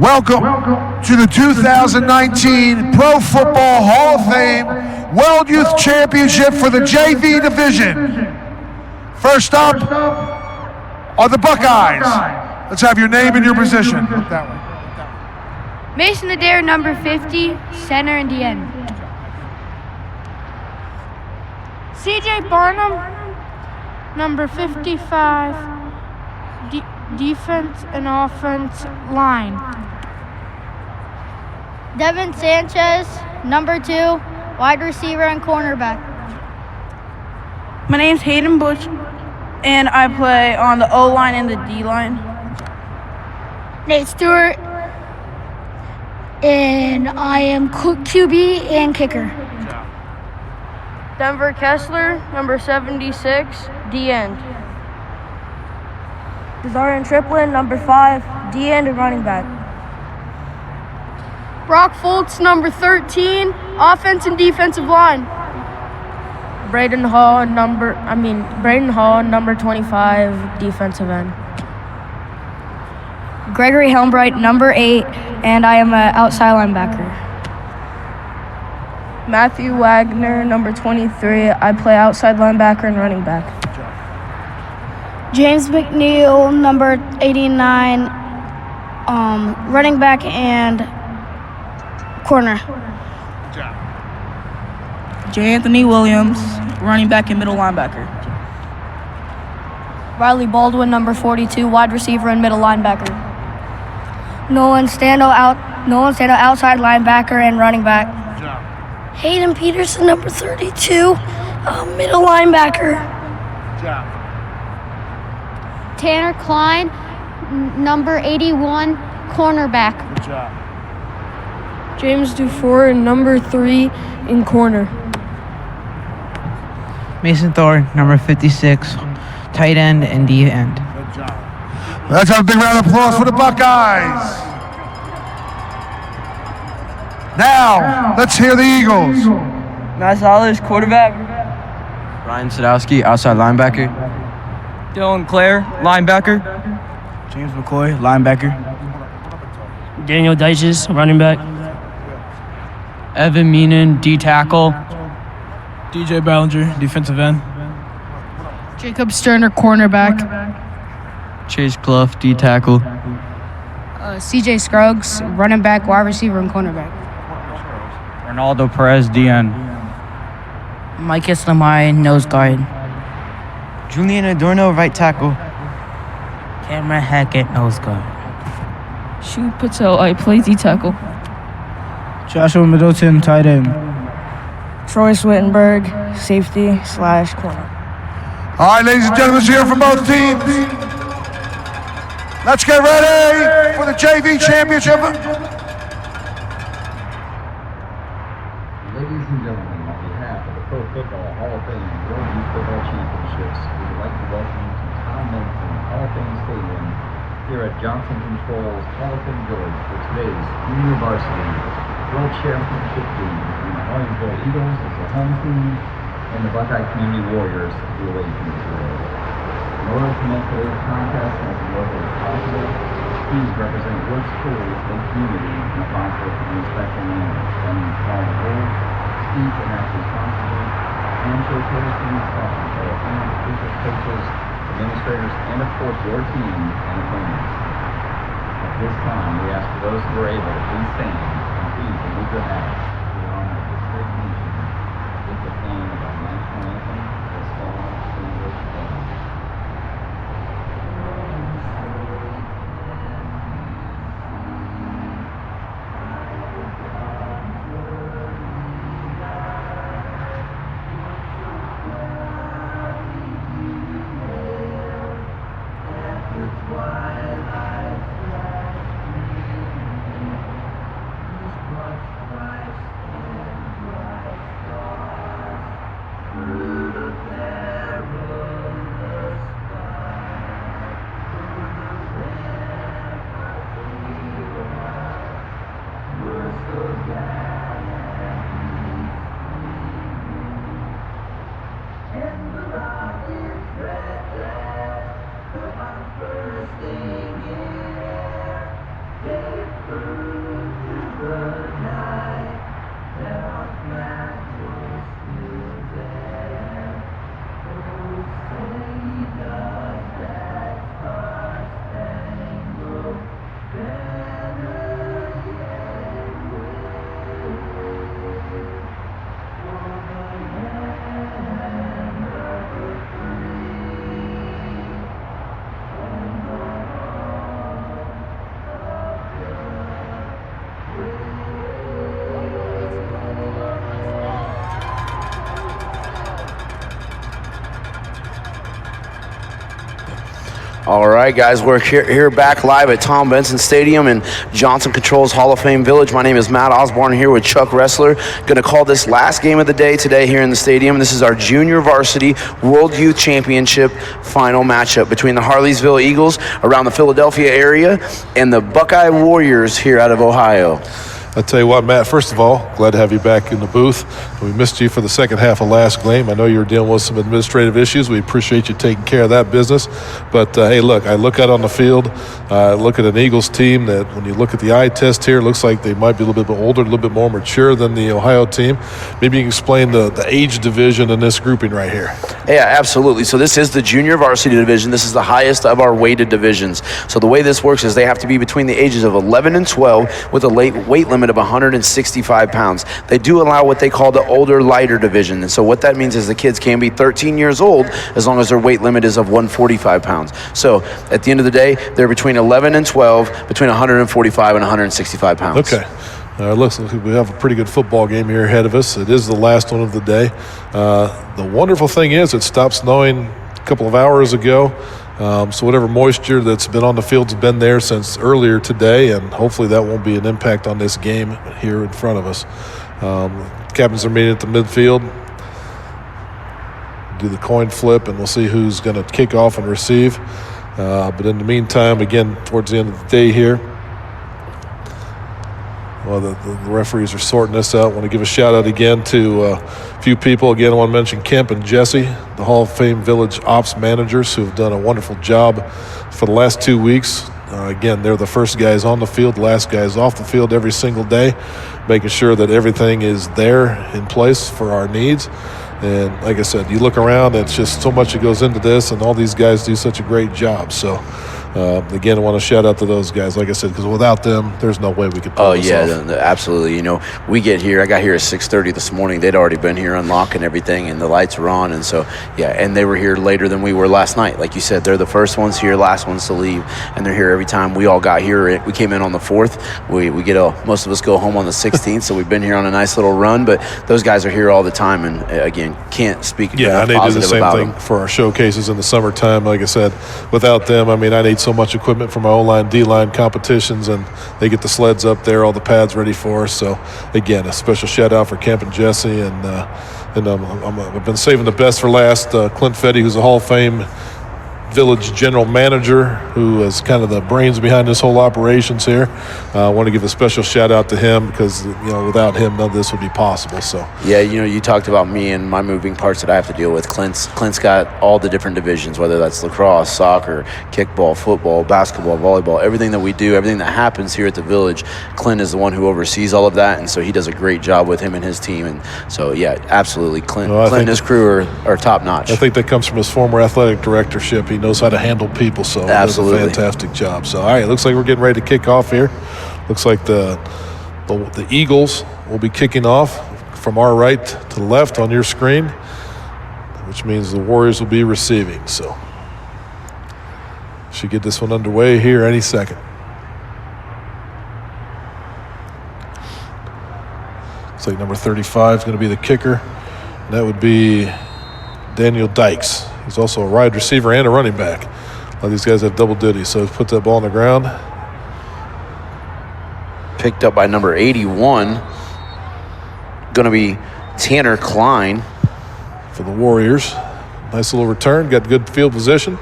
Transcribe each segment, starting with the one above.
Welcome to the 2019 Pro Football Hall of Fame World Youth Championship for the JV division. First up are the Buckeyes. Let's have your name and your position. Look that way. Mason Adair, number 50, center and DN. CJ Barnum, number 55, defense and offense line. Devin Sanchez, number 2, wide receiver and cornerback. My name's Hayden Bush, and I play on the O-line and the D-line. Nate Stewart, and I am QB and kicker. Denver Kessler, number 76, D-end. Desarian Triplin, number 5, D-end and running back. Brock Foltz, number 13, offense and defensive line. Braden Hall, number 25, defensive end. Gregory Helmbright, number 8, and I am an outside linebacker. Matthew Wagner, number 23, I play outside linebacker and running back. James McNeil, number 89, running back and corner. J. Anthony Williams, running back and middle linebacker. Riley Baldwin, number 42, wide receiver and middle linebacker. Nolan Stando, outside linebacker and running back. Hayden Peterson, number 32, middle linebacker. Tanner Klein, number 81, cornerback. James Dufour, number 3, in corner. Mason Thor, number 56, tight end and D end. Let's have a big round of applause for the Buckeyes. Now, let's hear the Eagles. Matt Zollers, quarterback. Ryan Sadowski, outside linebacker. Dylan Clare, linebacker. James McCoy, linebacker. Daniel Dyches, running back. Evan Meenan, D-tackle. DJ Ballinger, defensive end. Jacob Sterner, cornerback. Chase Clough, D-tackle. CJ Scruggs, running back, wide receiver, and cornerback. Ronaldo Perez, DN. Mike Islamai, nose guard. Julian Adorno, right tackle. Cameron Hackett, nose guard. Shu Patel, I play D-tackle. Joshua Middleton, tight end. Troy Swittenberg, safety / corner. All right, ladies and gentlemen, let's hear from both teams. Let's get ready for the JV championship. Ladies and gentlemen, on behalf of the Pro Football Hall of Fame World Youth Football Championships, we would like to welcome you to Tom Menson Hall of Fame Stadium here at Johnson Controls Hall of Fame Village for today's Junior Varsity World Championship game between the Harleysville Eagles as the home team and the Buckeye Community Warriors the away team today. In order to make today's contest as local as possible, please represent your school and community in a positive and respectful manner, and follow the rules, speak and act responsibly, and show courtesy and caution to all parents, teachers, coaches, administrators, and of course your team and opponents. At this time, we ask for those who are able to please stand and please remove your hats to honor this great nation with the playing of our national anthem, the Star Spangled Banner. All right, guys, we're here back live at Tom Benson Stadium in Johnson Controls Hall of Fame Village. My name is Matt Osborne here with Chuck Ressler. Going to call this last game of the day today here in the stadium. This is our junior varsity World Youth Championship final matchup between the Harleysville Eagles around the Philadelphia area and the Buckeye Warriors here out of Ohio. I tell you what, Matt, first of all, glad to have you back in the booth. We missed you for the second half of last game. I know you were dealing with some administrative issues. We appreciate you taking care of that business. But, hey, look, I look out on the field, look at an Eagles team that when you look at the eye test here, it looks like they might be a little bit older, a little bit more mature than the Ohio team. Maybe you can explain the age division in this grouping right here. Yeah, absolutely. So this is the junior varsity division. This is the highest of our weighted divisions. So the way this works is they have to be between the ages of 11 and 12 with a weight limit of 165 pounds. They do allow what they call the older, lighter division. And so what that means is the kids can be 13 years old as long as their weight limit is of 145 pounds. So at the end of the day, they're between 11 and 12, between 145 and 165 pounds. Okay. Looks like we have a pretty good football game here ahead of us. It is the last one of the day. The wonderful thing is it stopped snowing a couple of hours ago. So whatever moisture that's been on the field's been there since earlier today, and hopefully that won't be an impact on this game here in front of us. Captains are meeting at the midfield. Do the coin flip, and we'll see who's going to kick off and receive. But in the meantime, again, towards the end of the day here, well, the referees are sorting this out. I want to give a shout-out again to a few people. Again, I want to mention Kemp and Jesse, the Hall of Fame Village Ops managers who have done a wonderful job for the last 2 weeks. Again, they're the first guys on the field, the last guys off the field every single day, making sure that everything is there in place for our needs. And like I said, you look around, it's just so much that goes into this, and all these guys do such a great job. So, again, I want to shout out to those guys, like I said, because without them, there's no way we could pull this off. Absolutely. You know, we get here. I got here at 6:30 this morning. They'd already been here unlocking everything, and the lights were on. And so, yeah, and they were here later than we were last night. Like you said, they're the first ones here, last ones to leave, and they're here every time. We all got here. We came in on the 4th. We get most of us go home on the 16th, so we've been here on a nice little run. But those guys are here all the time, and again, can't speak positive about them. Yeah, I do the same thing for our showcases in the summertime. Like I said, without them, I mean, I need so much equipment from our O-line, D-line competitions, and they get the sleds up there, all the pads ready for us. So, again, a special shout-out for Kemp and Jesse. And I've been saving the best for last. Clint Fetty, who's a Hall of Fame Village general manager, who is kind of the brains behind this whole operations here. I want to give a special shout out to him because, you know, without him, none of this would be possible. So yeah, you know, you talked about me and my moving parts that I have to deal with. Clint's got all the different divisions, whether that's lacrosse, soccer, kickball, football, basketball, volleyball, everything that we do, everything that happens here at the Village. Clint is the one who oversees all of that, and so he does a great job with him and his team. And so, yeah, absolutely, Clint and his crew are top notch. I think that comes from his former athletic directorship. He knows how to handle people, so absolutely does a fantastic job. So, all right, looks like we're getting ready to kick off here. Looks like the Eagles will be kicking off from our right to the left on your screen, which means the Warriors will be receiving. So, should get this one underway here any second. Looks like number 35 is going to be the kicker. And that would be Daniel Dykes. He's also a wide receiver and a running back. A lot of these guys have double duty, so put that ball on the ground. Picked up by number 81. Going to be Tanner Klein. For the Warriors. Nice little return, got good field position.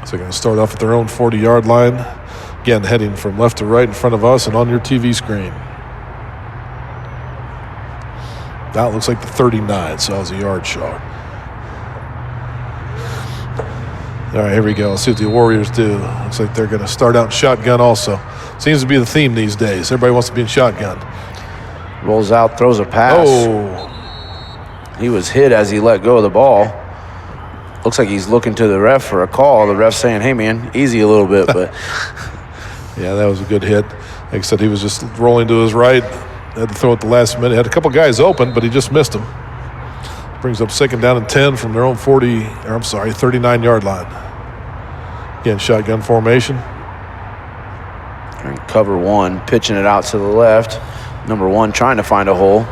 So they're going to start off at their own 40-yard line. Again, heading from left to right in front of us and on your TV screen. That looks like the 39, so that was a yard short. All right, here we go. Let's see what the Warriors do. Looks like they're going to start out in shotgun also. Seems to be the theme these days. Everybody wants to be in shotgun. Rolls out, throws a pass. Oh. He was hit as he let go of the ball. Looks like he's looking to the ref for a call. The ref's saying, hey, man, easy a little bit. But yeah, that was a good hit. Like I said, he was just rolling to his right. Had to throw at the last minute. Had a couple guys open, but he just missed them. Brings up 2nd down and 10 from their own 39-yard line. Again, shotgun formation. And cover one, pitching it out to the left. Number 1 trying to find a hole.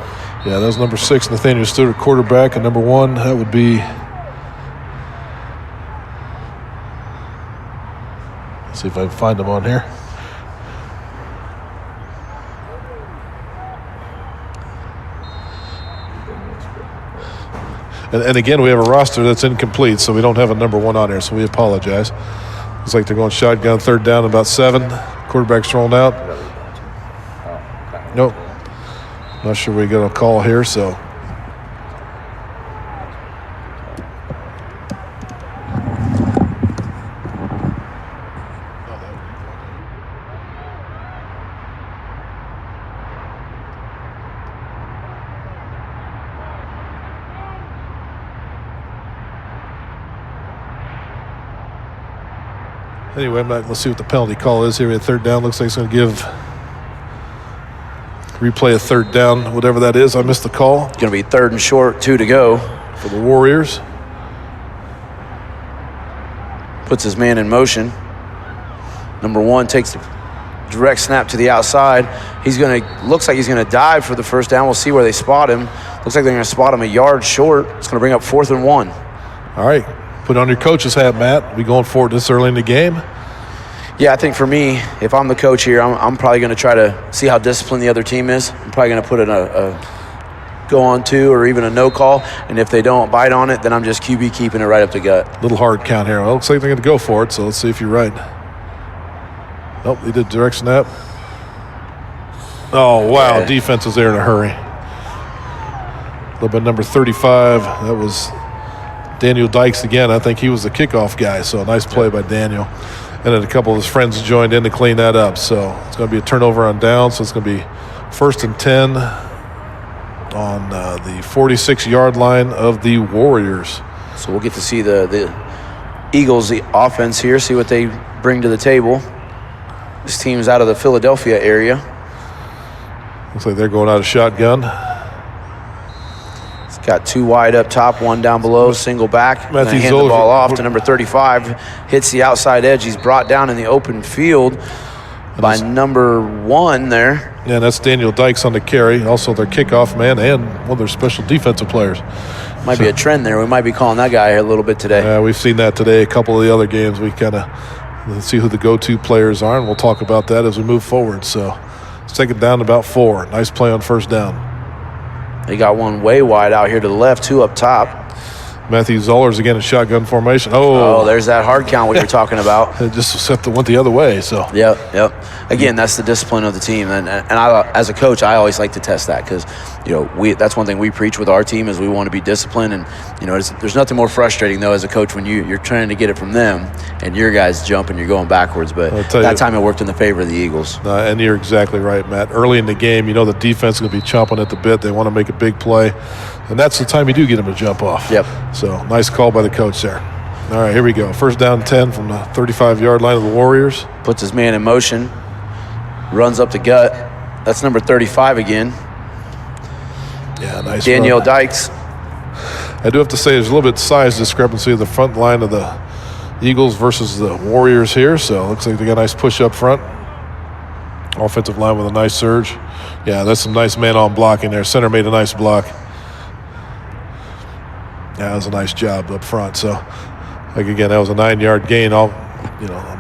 Yeah, that was number 6, Nathaniel Stewart, quarterback. And number 1, that would be See if I can find them on here. And again, we have a roster that's incomplete, so we don't have a number 1 on here, so we apologize. Looks like they're going shotgun, third down, about 7. Quarterback's rolling out. Nope. Not sure we got a call here, so. Anyway, let's see what the penalty call is here. We have third down. Looks like it's going to give replay a third down, whatever that is. I missed the call. It's going to be 3rd and short, 2 to go. For the Warriors. Puts his man in motion. Number 1 takes the direct snap to the outside. Looks like he's going to dive for the first down. We'll see where they spot him. Looks like they're going to spot him a yard short. It's going to bring up 4th and 1. All right. Put on your coach's hat, Matt. We going forward this early in the game? Yeah, I think for me, if I'm the coach here, I'm probably going to try to see how disciplined the other team is. I'm probably going to put in a go on 2 or even a no call. And if they don't bite on it, then I'm just QB keeping it right up the gut. Little hard count here. Well, looks like they're going to go for it, so let's see if you're right. Nope, they did direct snap. Oh, wow. Yeah. Defense was there in a hurry. A little bit number 35. That was Daniel Dykes again. I think he was the kickoff guy, so a nice play by Daniel. And then a couple of his friends joined in to clean that up. So it's going to be a turnover on down, so it's going to be 1st and 10 on the 46-yard line of the Warriors. So we'll get to see the Eagles, the offense here, see what they bring to the table. This team's out of the Philadelphia area. Looks like they're going out of shotgun. Got 2 wide up top, 1 down below, single back. Matthew hand the ball off to number 35. Hits the outside edge. He's brought down in the open field by number 1 there. Yeah, that's Daniel Dykes on the carry. Also their kickoff man and one of their special defensive players. Might be a trend there. We might be calling that guy a little bit today. Yeah, we've seen that today. A couple of the other games, we kind of see who the go-to players are, and we'll talk about that as we move forward. So let's take it down to about 4. Nice play on first down. They got 1 way wide out here to the left, 2 up top. Matthew Zollers again in shotgun formation. Oh, there's that hard count we were talking about. It just went the other way. So. Yep. Again, that's the discipline of the team, and I, as a coach, I always like to test that because that's one thing we preach with our team is we want to be disciplined, and there's nothing more frustrating though as a coach when you're trying to get it from them and your guys jump and you're going backwards. But that time it worked in the favor of the Eagles. And you're exactly right, Matt. Early in the game, the defense is going to be chomping at the bit. They want to make a big play. And that's the time you do get them to jump off. Yep. So, nice call by the coach there. All right, here we go. First down 10 from the 35-yard line of the Warriors. Puts his man in motion. Runs up the gut. That's number 35 again. Yeah, nice Daniel run. Dykes. I do have to say there's a little bit size discrepancy of the front line of the Eagles versus the Warriors here. So, looks like they got a nice push up front. Offensive line with a nice surge. Yeah, that's some nice man-on blocking there. Center made a nice block. Yeah, that was a nice job up front. So, again, that was a 9-yard gain. I'm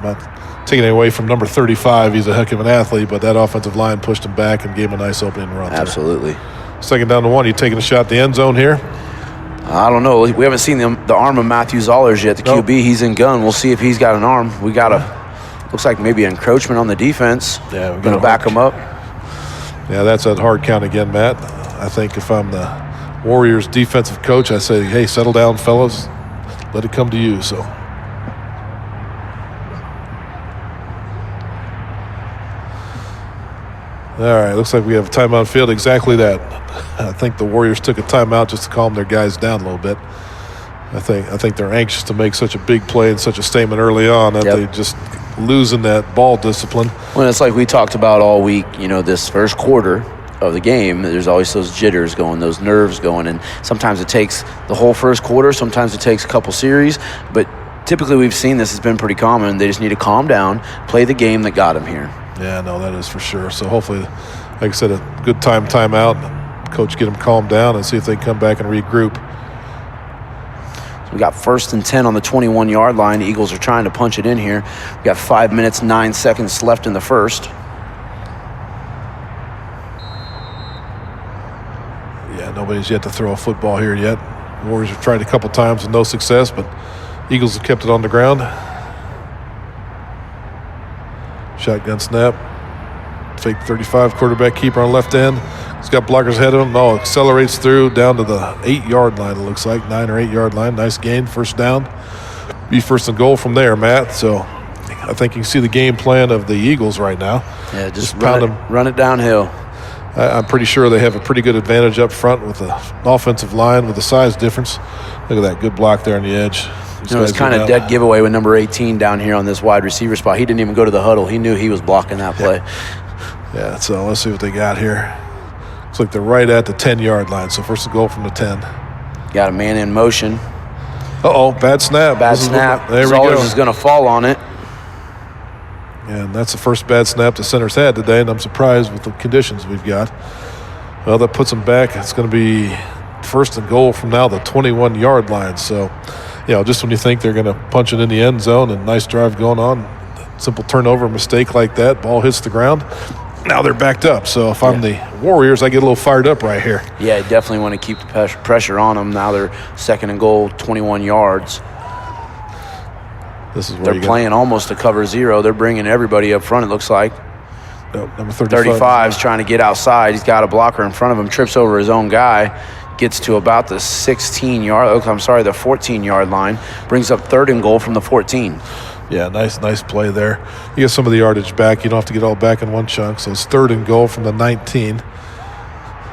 not taking it away from number 35. He's a heck of an athlete, but that offensive line pushed him back and gave him a nice opening run. Absolutely. There. Second down to 1. You taking a shot at the end zone here? I don't know. We haven't seen the arm of Matthew Zollers yet. The QB, he's in gun. We'll see if he's got an arm. We got looks like maybe encroachment on the defense. Yeah, we're going to back him up. Yeah, that's that hard count again, Matt. I think if I'm the Warriors defensive coach, I say, hey, settle down, fellas. Let it come to you. So, all right, looks like we have a timeout field. Exactly that. I think the Warriors took a timeout just to calm their guys down a little bit. I think they're anxious to make such a big play and such a statement early on that they just losing that ball discipline. Well, it's like we talked about all week, this first quarter of the game, there's always those jitters going, those nerves going, and sometimes it takes the whole first quarter, sometimes it takes a couple series, but typically we've seen this has been pretty common. They just need to calm down, play the game that got them here. Yeah, no, that is for sure. So hopefully, like I said, a good timeout. Coach get them calmed down and see if they can come back and regroup. We got 1st and 10 on the 21-yard line. The Eagles are trying to punch it in here. We got 5 minutes, 9 seconds left in the first. Yeah, nobody's yet to throw a football here yet. Warriors have tried a couple times with no success, but Eagles have kept it on the ground. Shotgun snap. Fake 35, quarterback keeper on left end. He's got blockers ahead of him. No, accelerates through down to the 8-yard line, it looks like. 9 or 8-yard line. Nice gain, first down. Be first and goal from there, Matt. So I think you can see the game plan of the Eagles right now. Yeah, just run it downhill. I'm pretty sure they have a pretty good advantage up front with the offensive line with the size difference. Look at that good block there on the edge. It was kind of dead giveaway with number 18 down here on this wide receiver spot. He didn't even go to the huddle. He knew he was blocking that play. Yeah, so let's see what they got here. Looks like they're right at the 10-yard line, so first and goal from the 10. Got a man in motion. Uh-oh, bad snap. Bad snap. There we go. Zollers is going to fall on it. And that's the first bad snap the center's had today, and I'm surprised with the conditions we've got. Well, that puts them back. It's going to be first and goal from now the 21-yard line. So, just when you think they're going to punch it in the end zone and nice drive going on, simple turnover mistake like that, ball hits the ground. Now they're backed up. So if I'm the Warriors, I get a little fired up right here. Yeah, I definitely want to keep the pressure on them. Now they're second and goal, 21 yards. This is where they're playing almost to cover zero. They're bringing everybody up front, it looks like. Nope, number 35. 35's trying to get outside. He's got a blocker in front of him, trips over his own guy, gets to about the 14-yard line, brings up third and goal from the 14. Yeah, nice play there. You get some of the yardage back. You don't have to get all back in one chunk. So it's third and goal from the 19.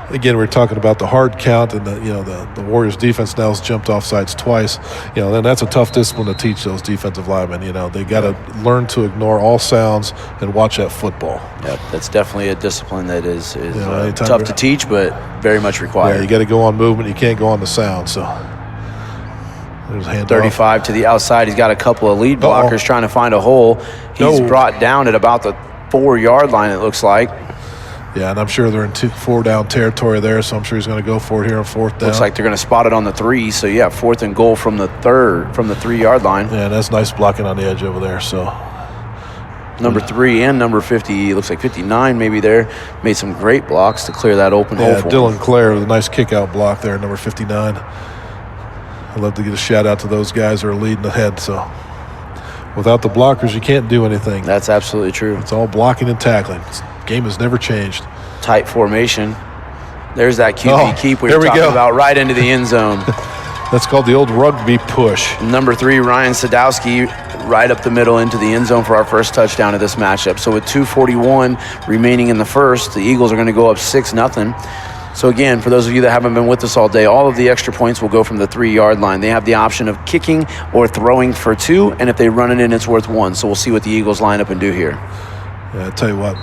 Again, we're talking about the hard count, and the Warriors defense now has jumped off sides twice. And that's a tough discipline to teach those defensive linemen. They got to learn to ignore all sounds and watch that football. Yeah, that's definitely a discipline that is tough to teach, but very much required. Yeah, you got to go on movement. You can't go on the sound. So there's a handoff. 35 to the outside. He's got a couple of lead blockers trying to find a hole. He's brought down at about the 4-yard line, it looks like. Yeah, and I'm sure they're in 4-down territory there, so I'm sure he's going to go for it here on fourth down. Looks like they're going to spot it on the 3. So, yeah, fourth and goal from the 3-yard line. Yeah, that's nice blocking on the edge over there. So number 3 and number 50, looks like 59 maybe there, made some great blocks to clear that open hole for Dylan him. Clare with a nice kick-out block there, number 59. I'd love to get a shout-out to those guys who are leading ahead. So without the blockers, you can't do anything. That's absolutely true. It's all blocking and tackling. Game has never changed. Tight formation. There's that QB keep we were talking about, right into the end zone. That's called the old rugby push. Number 3, Ryan Sadowski, right up the middle into the end zone for our first touchdown of this matchup. So with 2:41 remaining in the first, the Eagles are going to go up 6-0. So again, for those of you that haven't been with us all day, all of the extra points will go from the 3-yard line. They have the option of kicking or throwing for 2, and if they run it in, it's worth 1. So we'll see what the Eagles line up and do here. Yeah, I tell you what,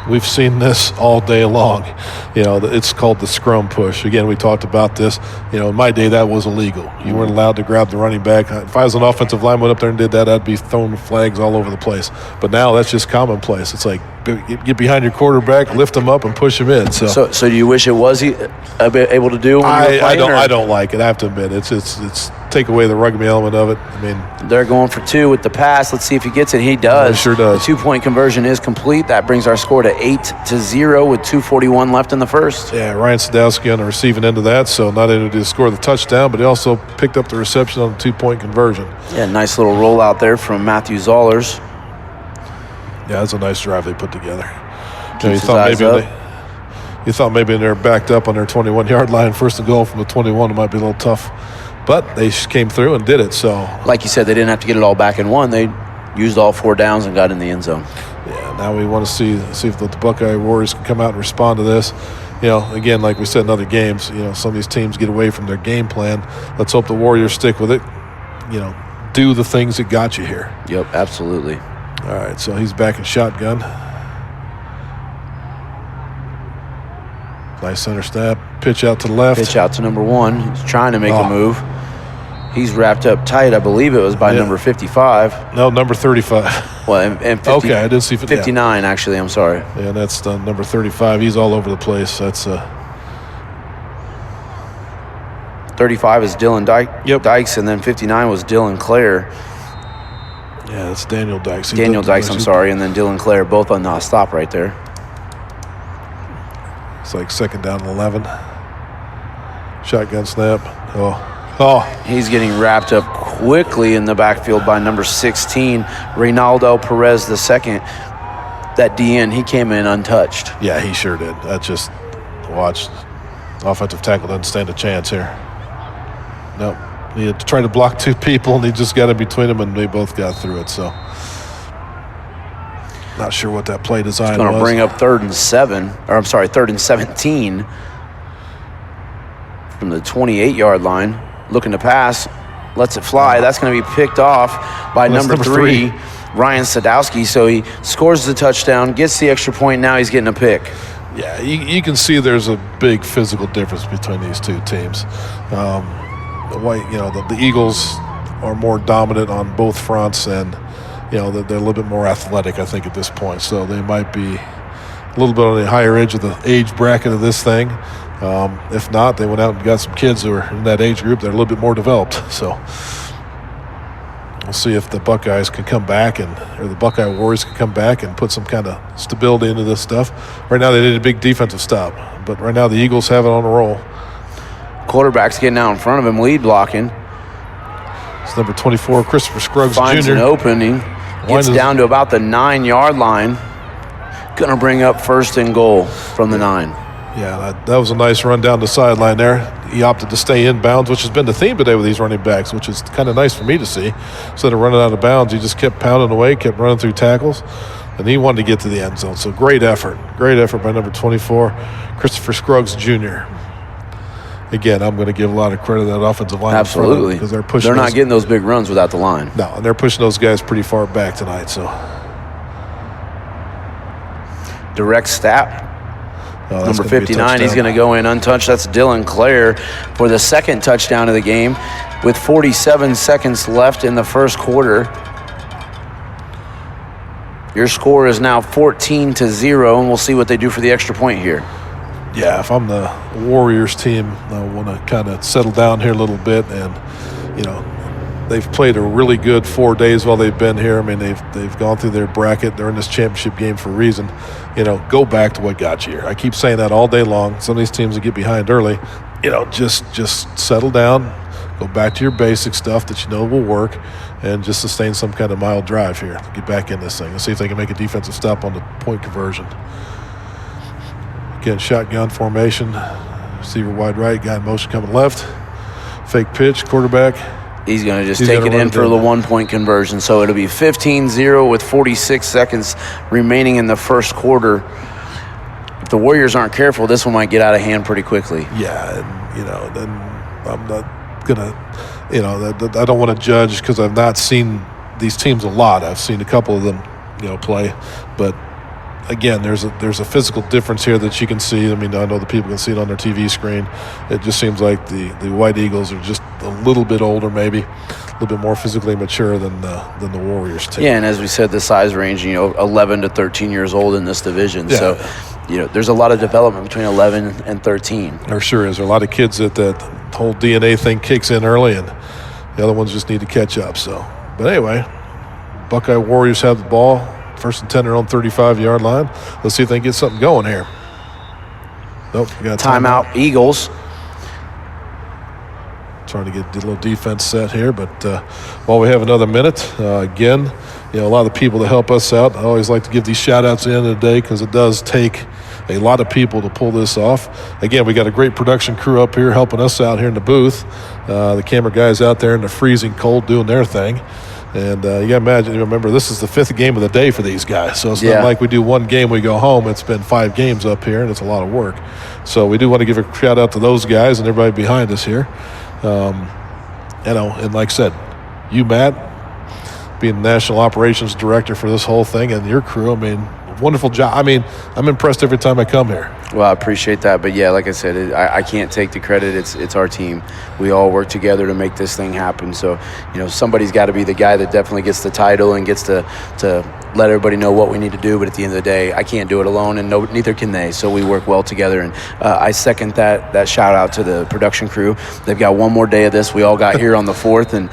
we've seen this all day long. It's called the scrum push. Again, we talked about this. In my day, that was illegal. You weren't allowed to grab the running back. If I was an offensive lineman up there and did that, I'd be throwing flags all over the place. But now that's just commonplace. It's like, get behind your quarterback, lift him up, and push him in. So do you wish it was able to do when you were playing? I don't like it. I have to admit, it's take away the rugby element of it. I mean, they're going for 2 with the pass. Let's see if he gets it. He does. He sure does. The 2-point conversion is complete. That brings our score to 8-0 with 2:41 left in the first. Yeah, Ryan Sadowski on the receiving end of that, so not only did he score the touchdown, but he also picked up the reception on the 2-point conversion. Yeah, nice little rollout there from Matthew Zollers. Yeah, that's a nice drive they put together. You thought maybe they're backed up on their 21-yard line, first and goal from the 21. It might be a little tough, but they came through and did it. So, like you said, they didn't have to get it all back in one. They used all 4 downs and got in the end zone. Yeah, now we want to see if the Buckeye Warriors can come out and respond to this. Again, like we said in other games, some of these teams get away from their game plan. Let's hope the Warriors stick with it. Do the things that got you here. Yep, absolutely. All right, so he's back in shotgun. Nice center snap. Pitch out to the left. Pitch out to number 1. He's trying to make a move. He's wrapped up tight. I believe it was by number 55. No, number 35. Well, and 50, okay, I didn't see 59, actually. I'm sorry. Yeah, that's number 35. He's all over the place. That's 35 is Dylan Dykes, and then 59 was Dylan Clare. Yeah, that's Daniel Dykes. Daniel Dykes, I'm sorry, and then Dylan Clare, both on the stop right there. It's like 2nd down and 11. Shotgun snap. He's getting wrapped up quickly in the backfield by number 16, Reynaldo Perez II. That DN, he came in untouched. Yeah, he sure did. That just, watch, offensive tackle doesn't stand a chance here. Nope. He had to try to block 2 people, and he just got in between them, and they both got through it. So, not sure what that play design was. Going to bring up 3rd and 17 from the 28-yard line. Looking to pass, lets it fly. That's going to be picked off by number 3, Ryan Sadowski. So he scores the touchdown, gets the extra point. Now he's getting a pick. Yeah, you can see there's a big physical difference between these 2 teams. The Eagles are more dominant on both fronts, and they're a little bit more athletic, I think, at this point. So they might be a little bit on the higher edge of the age bracket of this thing. If not, they went out and got some kids who are in that age group that are a little bit more developed. So we'll see if the Buckeyes can come back, or the Buckeye Warriors can come back and put some kind of stability into this stuff. Right now they did a big defensive stop, but right now the Eagles have it on a roll. Quarterback's getting out in front of him, lead blocking. It's number 24, Christopher Scruggs Finds Jr. an opening, gets down to about the 9-yard line. Gonna bring up 1st and goal from the 9. Yeah, that was a nice run down the sideline there. He opted to stay in bounds, which has been the theme today with these running backs, which is kind of nice for me to see. Instead of running out of bounds, he just kept pounding away, kept running through tackles, and he wanted to get to the end zone. So great effort by number 24, Christopher Scruggs Jr. Again, I'm going to give a lot of credit to that offensive line. Absolutely. Because they're pushing. They're not getting those big runs without the line. No, and they're pushing those guys pretty far back tonight. So direct snap. Number 59, he's going to go in untouched. That's Dylan Clare for the 2nd touchdown of the game with 47 seconds left in the 1st quarter. Your score is now 14-0, and we'll see what they do for the extra point here. Yeah, if I'm the Warriors team, I want to kind of settle down here a little bit, and they've played a really good 4 days while they've been here. I mean, they've gone through their bracket. They're in this championship game for a reason. Go back to what got you here. I keep saying that all day long. Some of these teams that get behind early, just settle down, go back to your basic stuff that will work, and just sustain some kind of mild drive here. Get back in this thing and see if they can make a defensive stop on the point conversion. Again, shotgun formation. Receiver wide right, guy in motion coming left. Fake pitch, quarterback. He's going to just take it in for the 1-point conversion. So it'll be 15-0 with 46 seconds remaining in the 1st quarter. If the Warriors aren't careful, this one might get out of hand pretty quickly. Yeah, and, then I'm not going to, I don't want to judge because I've not seen these teams a lot. I've seen a couple of them, play. But, again, there's a physical difference here that you can see. I mean, I know the people can see it on their TV screen. It just seems like the White Eagles are just a little bit older, maybe a little bit more physically mature than the Warriors team. Yeah, and as we said, the size range, 11 to 13 years old in this division. Yeah. So, there's a lot of development between 11 and 13. There sure is. There are a lot of kids that whole DNA thing kicks in early, and the other ones just need to catch up. So, but anyway, Buckeye Warriors have the ball. 1st and 10 are on 35-yard line. Let's see if they can get something going here. Nope, we got timeout. Eagles. Trying to get a little defense set here, but while we have another minute, again, a lot of the people that help us out, I always like to give these shout-outs at the end of the day because it does take a lot of people to pull this off. Again, we got a great production crew up here helping us out here in the booth. The camera guys out there in the freezing cold doing their thing. And you got to imagine, remember, this is the 5th game of the day for these guys. So it's not like we do one game, we go home. It's been 5 games up here, and it's a lot of work. So we do want to give a shout out to those guys and everybody behind us here. And like I said, you, Matt, being the National Operations Director for this whole thing, and your crew, I mean, wonderful job. I mean, I'm impressed every time I come here. Well, I appreciate that. But, yeah, like I said, I can't take the credit. It's our team. We all work together to make this thing happen. So, somebody's got to be the guy that definitely gets the title and gets to let everybody know what we need to do. But at the end of the day, I can't do it alone, and neither can they. So we work well together. And I second that shout out to the production crew. They've got one more day of this. We all got here on the 4th, and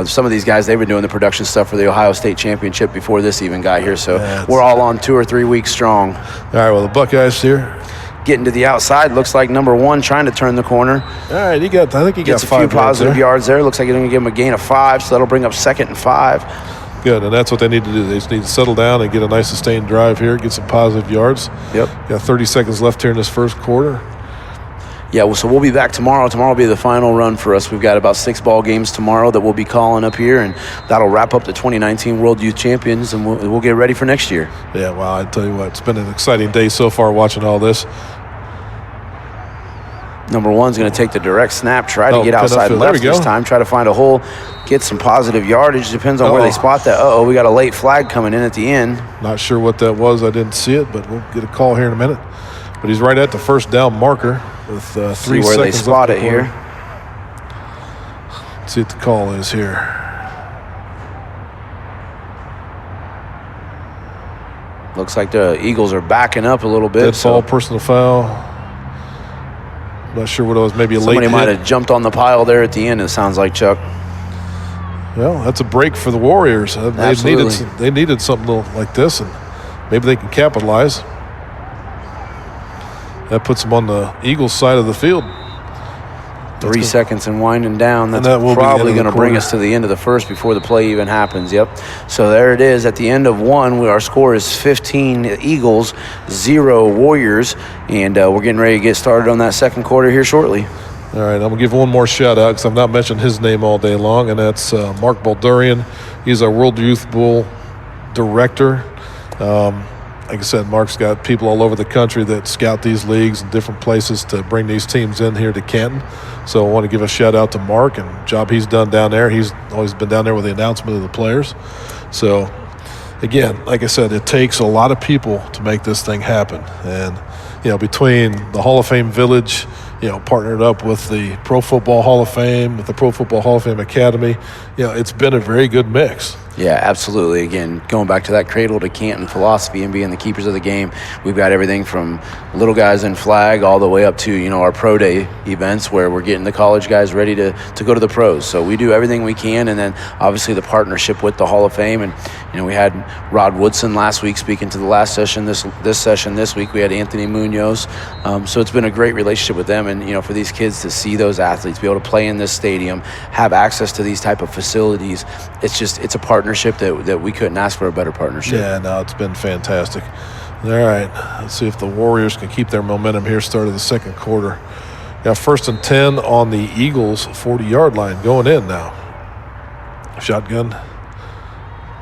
some of these guys, they've been doing the production stuff for the Ohio State Championship before this even got here. So we're all on 2 or 3 weeks strong. All right, well, the Buckeyes here. Getting to the outside, looks like number 1 trying to turn the corner. All right, I think he gets got 5 a few positive yards there. Looks like he's going to give him a gain of 5, so that'll bring up 2nd and 5. Good, and that's what they need to do. They just need to settle down and get a nice sustained drive here, get some positive yards. Yep. Got 30 seconds left here in this first quarter. Yeah, well, so we'll be back tomorrow. Tomorrow will be the final run for us. We've got about 6 ball games tomorrow that we'll be calling up here, and that'll wrap up the 2019 World Youth Champions, and we'll get ready for next year. Yeah, well, I tell you what, it's been an exciting day so far watching all this. Number 1's going to take the direct snap, try to get outside left this time, try to find a hole, get some positive yardage. Depends on where they spot that. We got a late flag coming in at the end. Not sure what that was. I didn't see it, but we'll get a call here in a minute. But he's right at the first down marker with 3 seconds left. See where they spot it here. Let's see what the call is here. Looks like the Eagles are backing up a little bit. Dead ball, personal foul. Not sure what it was. Maybe somebody might have jumped on the pile there at the end, it sounds like, Chuck. Well, that's a break for the Warriors. They needed something like this, and maybe they can capitalize. That puts them on the Eagles side of the field. 3 seconds and winding down. That's probably going to bring us to the end of the first before the play even happens. Yep. So there it is. At the end of 1, our score is 15 Eagles, 0 Warriors, and we're getting ready to get started on that second quarter here shortly. All right, I'm going to give one more shout-out because I've not mentioned his name all day long, and that's Mark Baldurian. He's our World Youth Bowl director. Like I said, Mark's got people all over the country that scout these leagues in different places to bring these teams in here to Canton. So I want to give a shout-out to Mark and the job he's done down there. He's always been down there with the announcement of the players. So, again, like I said, it takes a lot of people to make this thing happen. And, between the Hall of Fame Village, partnered up with the Pro Football Hall of Fame, with the Pro Football Hall of Fame Academy, it's been a very good mix. Yeah, absolutely. Again, going back to that cradle to Canton philosophy and being the keepers of the game, we've got everything from little guys in flag all the way up to, our pro day events where we're getting the college guys ready to go to the pros. So we do everything we can, and then obviously the partnership with the Hall of Fame. And, we had Rod Woodson last week speaking to the last session. This session this week we had Anthony Munoz. So it's been a great relationship with them. And, for these kids to see those athletes be able to play in this stadium, have access to these type of facilities, it's a partnership that we couldn't ask for a better partnership. Yeah, no, it's been fantastic. All right, let's see if the Warriors can keep their momentum here, start of the second quarter. Got 1st and 10 on the Eagles 40-yard line going in now. Shotgun.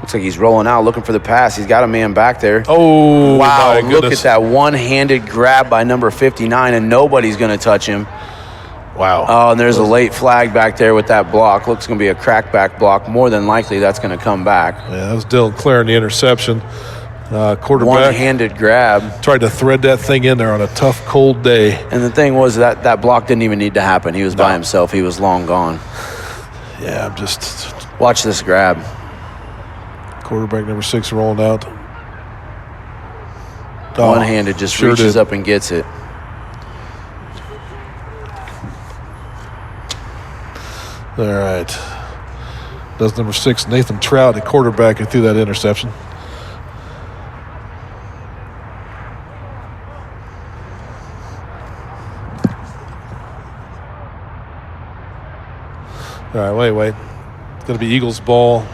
Looks like he's rolling out, looking for the pass. He's got a man back there. Oh, wow, look at that one-handed grab by number 59, and nobody's going to touch him. Wow. Oh, and there's a late flag back there with that block. Looks going to be a crackback block. More than likely, that's going to come back. Yeah, that was Dylan Clare in the interception. Quarterback. One-handed grab. Tried to thread that thing in there on a tough, cold day. And the thing was that block didn't even need to happen. He was by himself. He was long gone. Yeah, I'm just... Watch this grab. Quarterback number 6 rolling out. One-handed, just reaches up and gets it. All right. That's number 6, Nathan Trout, at quarterback, who threw that interception. All right, wait. It's going to be Eagles ball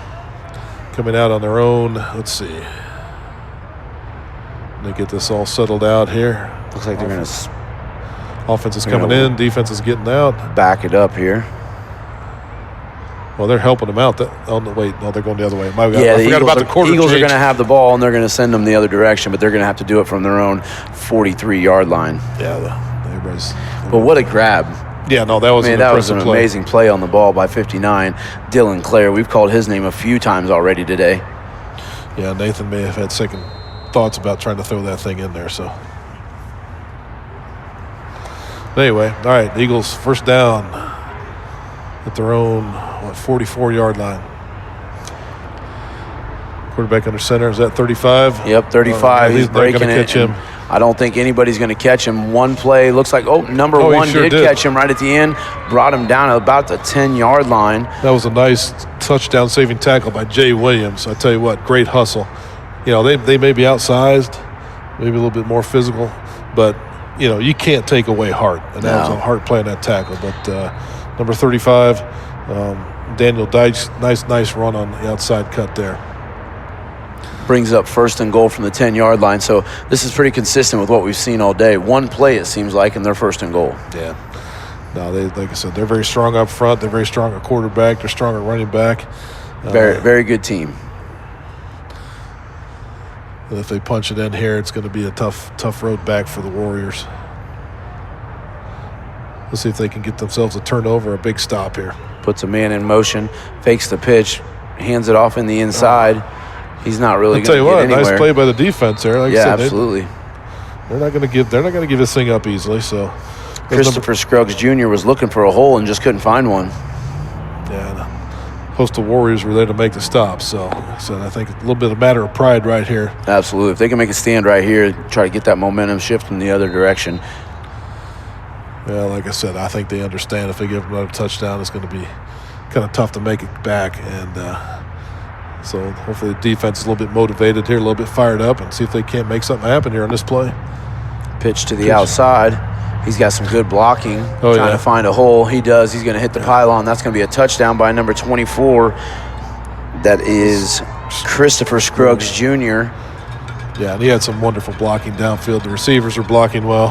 coming out on their own. Let's see. They get this all settled out here. Looks like they're going to... Offense is coming in. Defense is getting out. Back it up here. Well, they're helping them out. They're going the other way. I forgot about the quarter Eagles change. Are going to have the ball, and they're going to send them the other direction, but they're going to have to do it from their own 43-yard line. Yeah, everybody's... But what a grab. Yeah, no, that was an amazing play on the ball by 59. Dylan Clare, we've called his name a few times already today. Yeah, Nathan may have had second thoughts about trying to throw that thing in there. So, anyway, all right, Eagles first down at their own 44-yard line. Quarterback under center. Is that 35? Yep, 35. He's breaking gonna it. catch him. I don't think anybody's going to catch him. One play looks like, number one sure did catch him right at the end, brought him down at about the 10-yard line. That was a nice touchdown-saving tackle by Jay Williams. I tell you what, great hustle. You know, they may be outsized, maybe a little bit more physical, but, you know, you can't take away Hart. And that was on Hart playing that tackle. But number 35, Daniel Dykes, nice run on the outside cut there. Brings up 1st and goal from the 10-yard line. So this is pretty consistent with what we've seen all day. One play, it seems like, and they're 1st and goal. Yeah. No, like I said, they're very strong up front. They're very strong at quarterback. They're strong at running back. Very good team. And if they punch it in here, it's going to be a tough road back for the Warriors. Let's see if they can get themselves a turnover, a big stop here. Puts a man in motion, fakes the pitch, hands it off in the inside. He's not really going to get anywhere. I'll tell you what, nice play by the defense there. Like I said, absolutely. They're not going to give this thing up easily. So Christopher Scruggs Jr. was looking for a hole and just couldn't find one. Yeah, the Postal Warriors were there to make the stop. So I think a little bit of a matter of pride right here. Absolutely. If they can make a stand right here, try to get that momentum shift in the other direction. Yeah, like I said, I think they understand if they give them another touchdown, it's going to be kind of tough to make it back. And so hopefully the defense is a little bit motivated here, a little bit fired up, and see if they can't make something happen here on this play. Pitch to the outside. He's got some good blocking, trying to find a hole. He does. He's going to hit the pylon. That's going to be a touchdown by number 24. That is Christopher Scruggs Jr. Yeah, and he had some wonderful blocking downfield. The receivers were blocking well.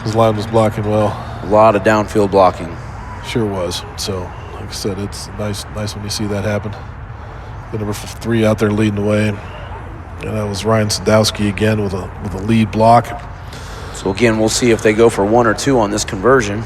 His line was blocking well. A lot of downfield blocking. Sure was. So, like I said, it's nice when you see that happen. The number 3 out there leading the way. And that was Ryan Sadowski again with a lead block. So again, we'll see if they go for 1 or 2 on this conversion.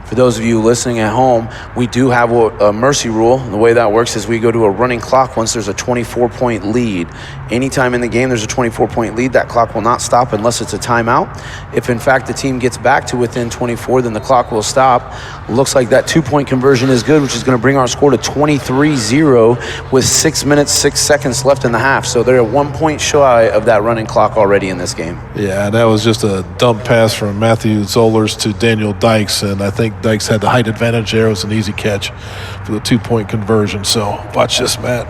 For those of you listening at home, we do have a mercy rule. And the way that works is we go to a running clock once there's a 24-point lead. Anytime in the game there's a 24-point lead, that clock will not stop unless it's a timeout. If, in fact, the team gets back to within 24, then the clock will stop. Looks like that 2-point conversion is good, which is going to bring our score to 23-0 with 6 minutes, 6 seconds left in the half. So they're 1 point shy of that running clock already in this game. Yeah, that was just a dump pass from Matthew Zollers to Daniel Dykes, and I think Dykes had the height advantage there. It was an easy catch for the 2-point conversion. So watch this, Matt.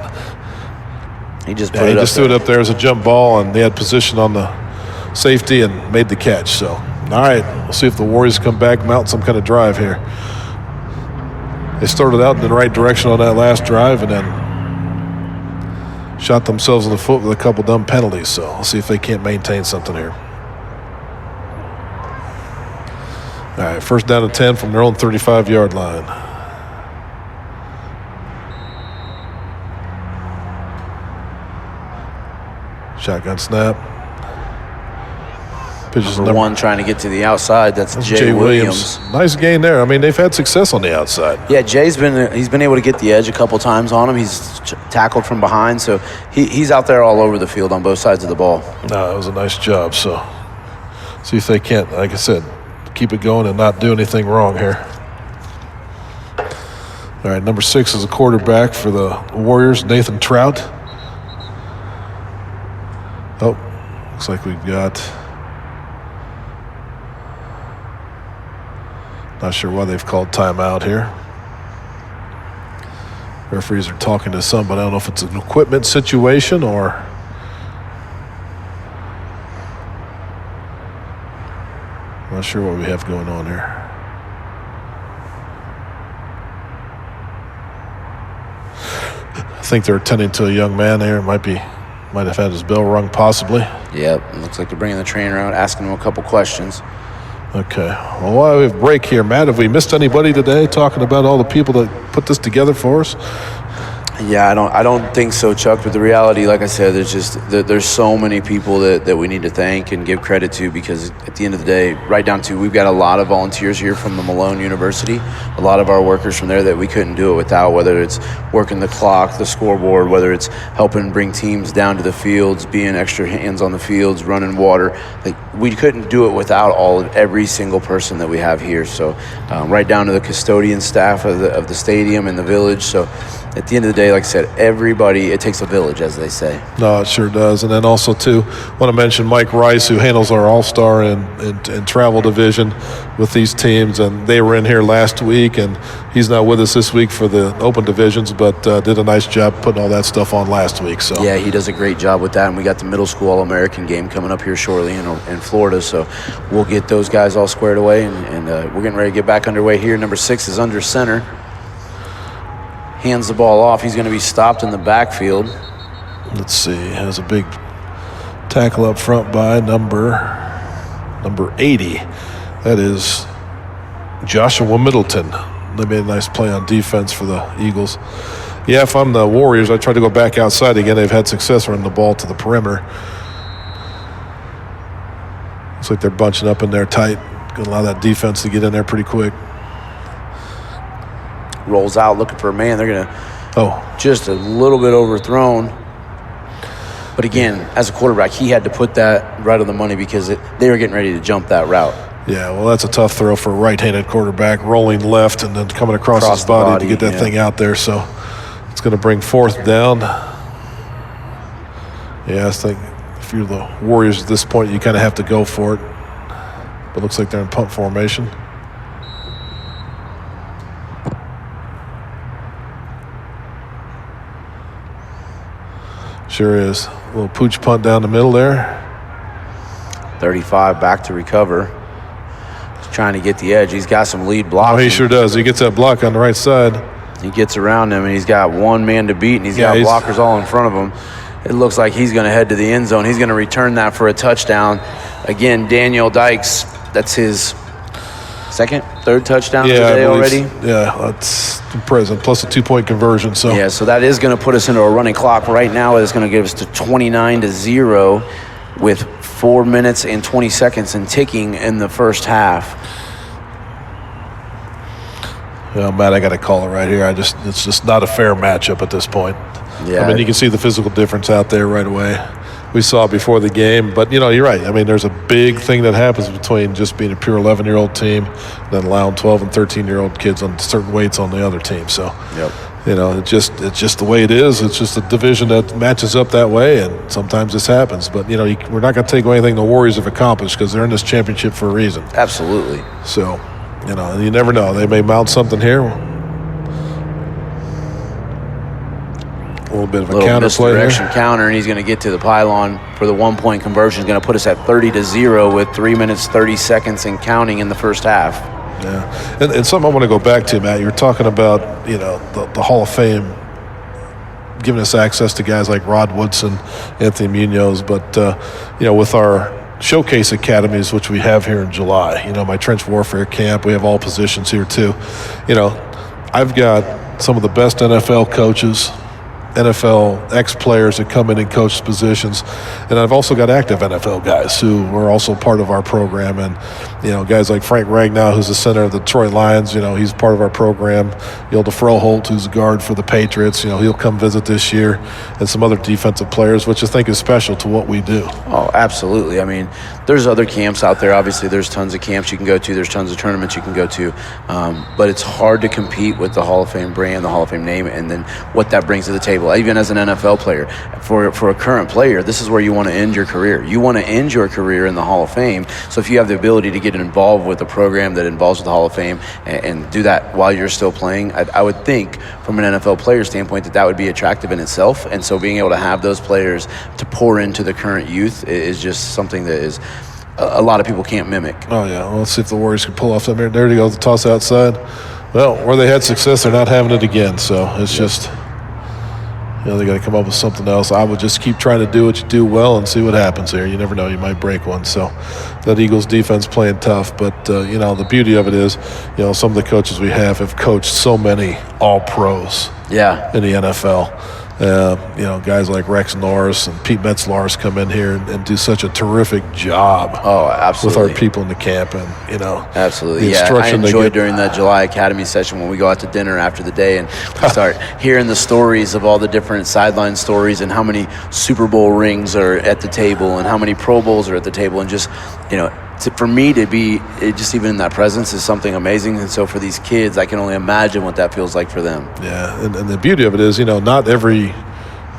He just threw it up there as a jump ball, and they had position on the safety and made the catch. So, all right, we'll see if the Warriors come back, mount some kind of drive here. They started out in the right direction on that last drive and then shot themselves in the foot with a couple dumb penalties. So we'll see if they can't maintain something here. All right, 1st down and 10 from their own 35-yard line. Shotgun snap. Pitches number 1 trying to get to the outside. That's Jay Williams. Nice gain there. I mean, they've had success on the outside. Yeah, he's been able to get the edge a couple times on him. He's tackled from behind, so he's out there all over the field on both sides of the ball. No, it was a nice job. So see if they can't, like I said, keep it going and not do anything wrong here. All right, number 6 is a quarterback for the Warriors, Nathan Trout. Oh, looks like we've got... Not sure why they've called timeout here. Referees are talking to somebody. I don't know if it's an equipment situation or... Not sure what we have going on here. I think they're attending to a young man there. Might have had his bell rung possibly. Yep, looks like they're bringing the trainer out, asking him a couple questions. Okay. Well, while we have a break here, Matt, have we missed anybody today talking about all the people that put this together for us? Yeah, I don't think so, Chuck. But the reality, like I said, there's so many people that we need to thank and give credit to, because at the end of the day, right down to, we've got a lot of volunteers here from the Malone University, a lot of our workers from there that we couldn't do it without, whether it's working the clock, the scoreboard, whether it's helping bring teams down to the fields, being extra hands on the fields, running water. Like, we couldn't do it without every single person that we have here. So right down to the custodian staff of the stadium and the village. So at the end of the day, day, like I said, everybody, it takes a village, as they say. No, it sure does. And then also, too, want to mention Mike Rice, who handles our all-star and travel division with these teams. And they were in here last week, and he's not with us this week for the open divisions, but did a nice job putting all that stuff on last week. So yeah, he does a great job with that. And we got the middle school All-American game coming up here shortly in Florida. So we'll get those guys all squared away, and we're getting ready to get back underway here. Number 6 is under center. Hands the ball off. He's going to be stopped in the backfield. Let's see. Has a big tackle up front by number 80. That is Joshua Middleton. They made a nice play on defense for the Eagles. Yeah, if I'm the Warriors, I try to go back outside again. They've had success running the ball to the perimeter. Looks like they're bunching up in there tight. Going to allow that defense to get in there pretty quick. Rolls out looking for a man. They're going to just a little bit overthrown. But again, as a quarterback, he had to put that right on the money because they were getting ready to jump that route. Yeah, well, that's a tough throw for a right-handed quarterback, rolling left and then coming across his body to get that thing out there. So it's going to bring 4th down. Yeah, I think if you're the Warriors at this point, you kind of have to go for it. But looks like they're in punt formation. Sure is. A little pooch punt down the middle there. 35 back to recover. He's trying to get the edge. He's got some lead blocking. Oh, he sure does. He gets that block on the right side. He gets around him, and he's got one man to beat, and he's got blockers all in front of him. It looks like he's going to head to the end zone. He's going to return that for a touchdown. Again, Daniel Dykes, that's his third touchdown today already. Yeah, that's impressive. Plus a 2-point conversion. So yeah, so that is going to put us into a running clock. Right now, it's going to give us to 29-0 with 4 minutes and 20 seconds and ticking in the first half. Well, Matt, I got to call it right here. It's just not a fair matchup at this point. Yeah. I mean, you can see the physical difference out there right away. We saw it before the game, but, you're right. I mean, there's a big thing that happens between just being a pure 11-year-old team and then allowing 12- and 13-year-old kids on certain weights on the other team. So, it's just the way it is. It's just a division that matches up that way, and sometimes this happens. But, we're not going to take away anything the Warriors have accomplished because they're in this championship for a reason. Absolutely. So, you never know. They may mount something here. A little bit of a counter play there. Counter, and he's going to get to the pylon for the 1-point conversion. Is going to put us at 30-0 with 3 minutes, 30 seconds and counting in the first half. Yeah, and something I want to go back to, Matt. You're talking about, the Hall of Fame giving us access to guys like Rod Woodson, Anthony Munoz, but, with our showcase academies, which we have here in July, my trench warfare camp, we have all positions here too. I've got some of the best NFL coaches, NFL ex-players that come in and coach positions, and I've also got active NFL guys who are also part of our program, and guys like Frank Ragnow, who's the center of the Detroit Lions, he's part of our program. DeFro Holt, who's a guard for the Patriots, he'll come visit this year, and some other defensive players, which I think is special to what we do. Oh, absolutely. I mean, there's other camps out there. Obviously, there's tons of camps you can go to. There's tons of tournaments you can go to, but it's hard to compete with the Hall of Fame brand, the Hall of Fame name, and then what that brings to the table. Even as an NFL player, for a current player, this is where you want to end your career. You want to end your career in the Hall of Fame. So if you have the ability to get involved with a program that involves with the Hall of Fame and do that while you're still playing, I would think from an NFL player standpoint that would be attractive in itself. And so being able to have those players to pour into the current youth is just something that is a lot of people can't mimic. Oh, yeah. Well, let's see if the Warriors can pull off something. There they go, the toss outside. Well, where they had success, they're not having it again. So it's just... they got to come up with something else. I would just keep trying to do what you do well and see what happens here. You never know. You might break one. So that Eagles defense playing tough. But, the beauty of it is, some of the coaches we have coached so many all-pros in the NFL. Guys like Rex Norris and Pete Metzlars come in here and do such a terrific job. Oh, absolutely. With our people in the camp, and absolutely. I enjoyed during that July Academy session when we go out to dinner after the day and we start hearing the stories of all the different sideline stories and how many Super Bowl rings are at the table and how many Pro Bowls are at the table, and just for me to be just even in that presence is something amazing. And so for these kids, I can only imagine what that feels like for them. Yeah, and the beauty of it is, not every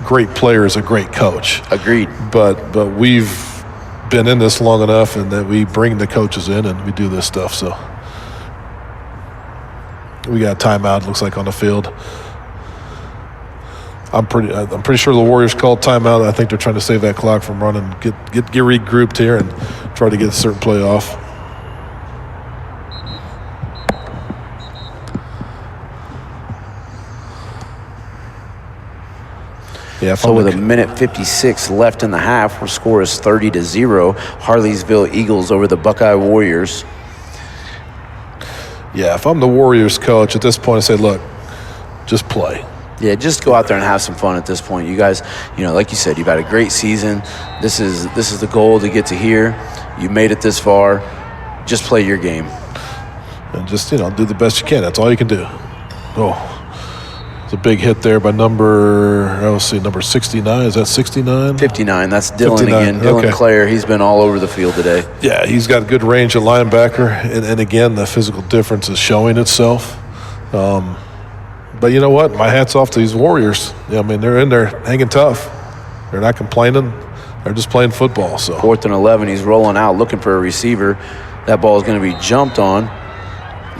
great player is a great coach. Agreed. But we've been in this long enough, and that we bring the coaches in and we do this stuff. So we got a timeout, looks like, on the field. I'm pretty sure the Warriors called timeout. I think they're trying to save that clock from running, get regrouped here, and try to get a certain play off. Yeah. So with 1:56 left in the half, our score is 30-0. Harleysville Eagles over the Buckeye Warriors. Yeah, if I'm the Warriors coach at this point, I say, look, just play. Yeah, just go out there and have some fun at this point. You guys, like you said, you've had a great season. This is the goal to get to here. You made it this far. Just play your game. And just, do the best you can. That's all you can do. Oh, it's a big hit there by number 69. Is that 69? 59. That's Dylan 59. again. Dylan Clare. He's been all over the field today. Yeah, he's got good range at linebacker. And again, the physical difference is showing itself. But you know what? My hat's off to these Warriors. They're in there hanging tough. They're not complaining. They're just playing football. So 4th and 11. He's rolling out, looking for a receiver. That ball is going to be jumped on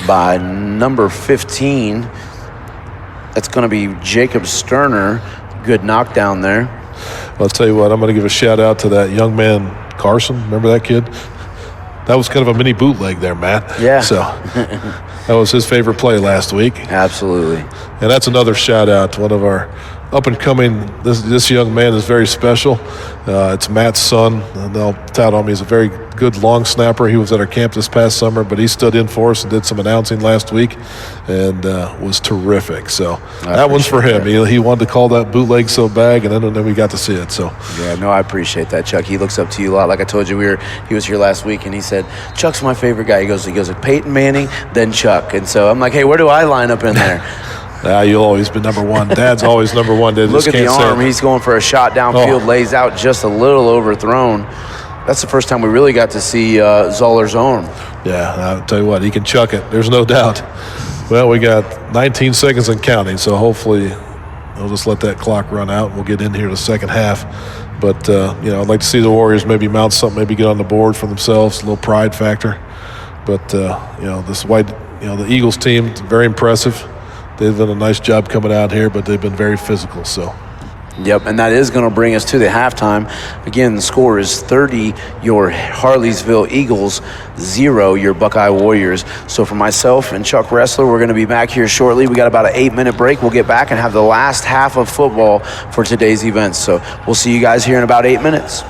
by number 15. That's going to be Jacob Sterner. Good knockdown there. I'll tell you what. I'm going to give a shout out to that young man, Carson. Remember that kid? That was kind of a mini bootleg there, Matt. Yeah. So that was his favorite play last week. Absolutely. And that's another shout out to one of our up and coming. This young man is very special. It's Matt's son, and they'll tout on me. He's a very good long snapper. He was at our camp this past summer, but he stood in for us and did some announcing last week, and was terrific. So that one's for him. He wanted to call that bootleg so bad, and then we got to see it. So yeah, no, I appreciate that, Chuck. He looks up to you a lot. Like I told you, he was here last week, and he said, Chuck's my favorite guy. He goes Peyton Manning, then Chuck. And so I'm like, hey, where do I line up in there? You'll always be number one. Dad's always number one. Look at the arm. He's going for a shot downfield, lays out just a little overthrown. That's the first time we really got to see Zoller's arm. Yeah, I'll tell you what, he can chuck it. There's no doubt. Well, we got 19 seconds and counting, so hopefully we'll just let that clock run out and we'll get in here the second half. But, I'd like to see the Warriors maybe mount something, maybe get on the board for themselves, a little pride factor. But, the Eagles team, very impressive. They've done a nice job coming out here, but they've been very physical. So, yep, and that is going to bring us to the halftime. Again, the score is 30, your Harleysville Eagles, 0, your Buckeye Warriors. So for myself and Chuck Ressler, we're going to be back here shortly. We got about an 8-minute break. We'll get back and have the last half of football for today's events. So we'll see you guys here in about 8 minutes.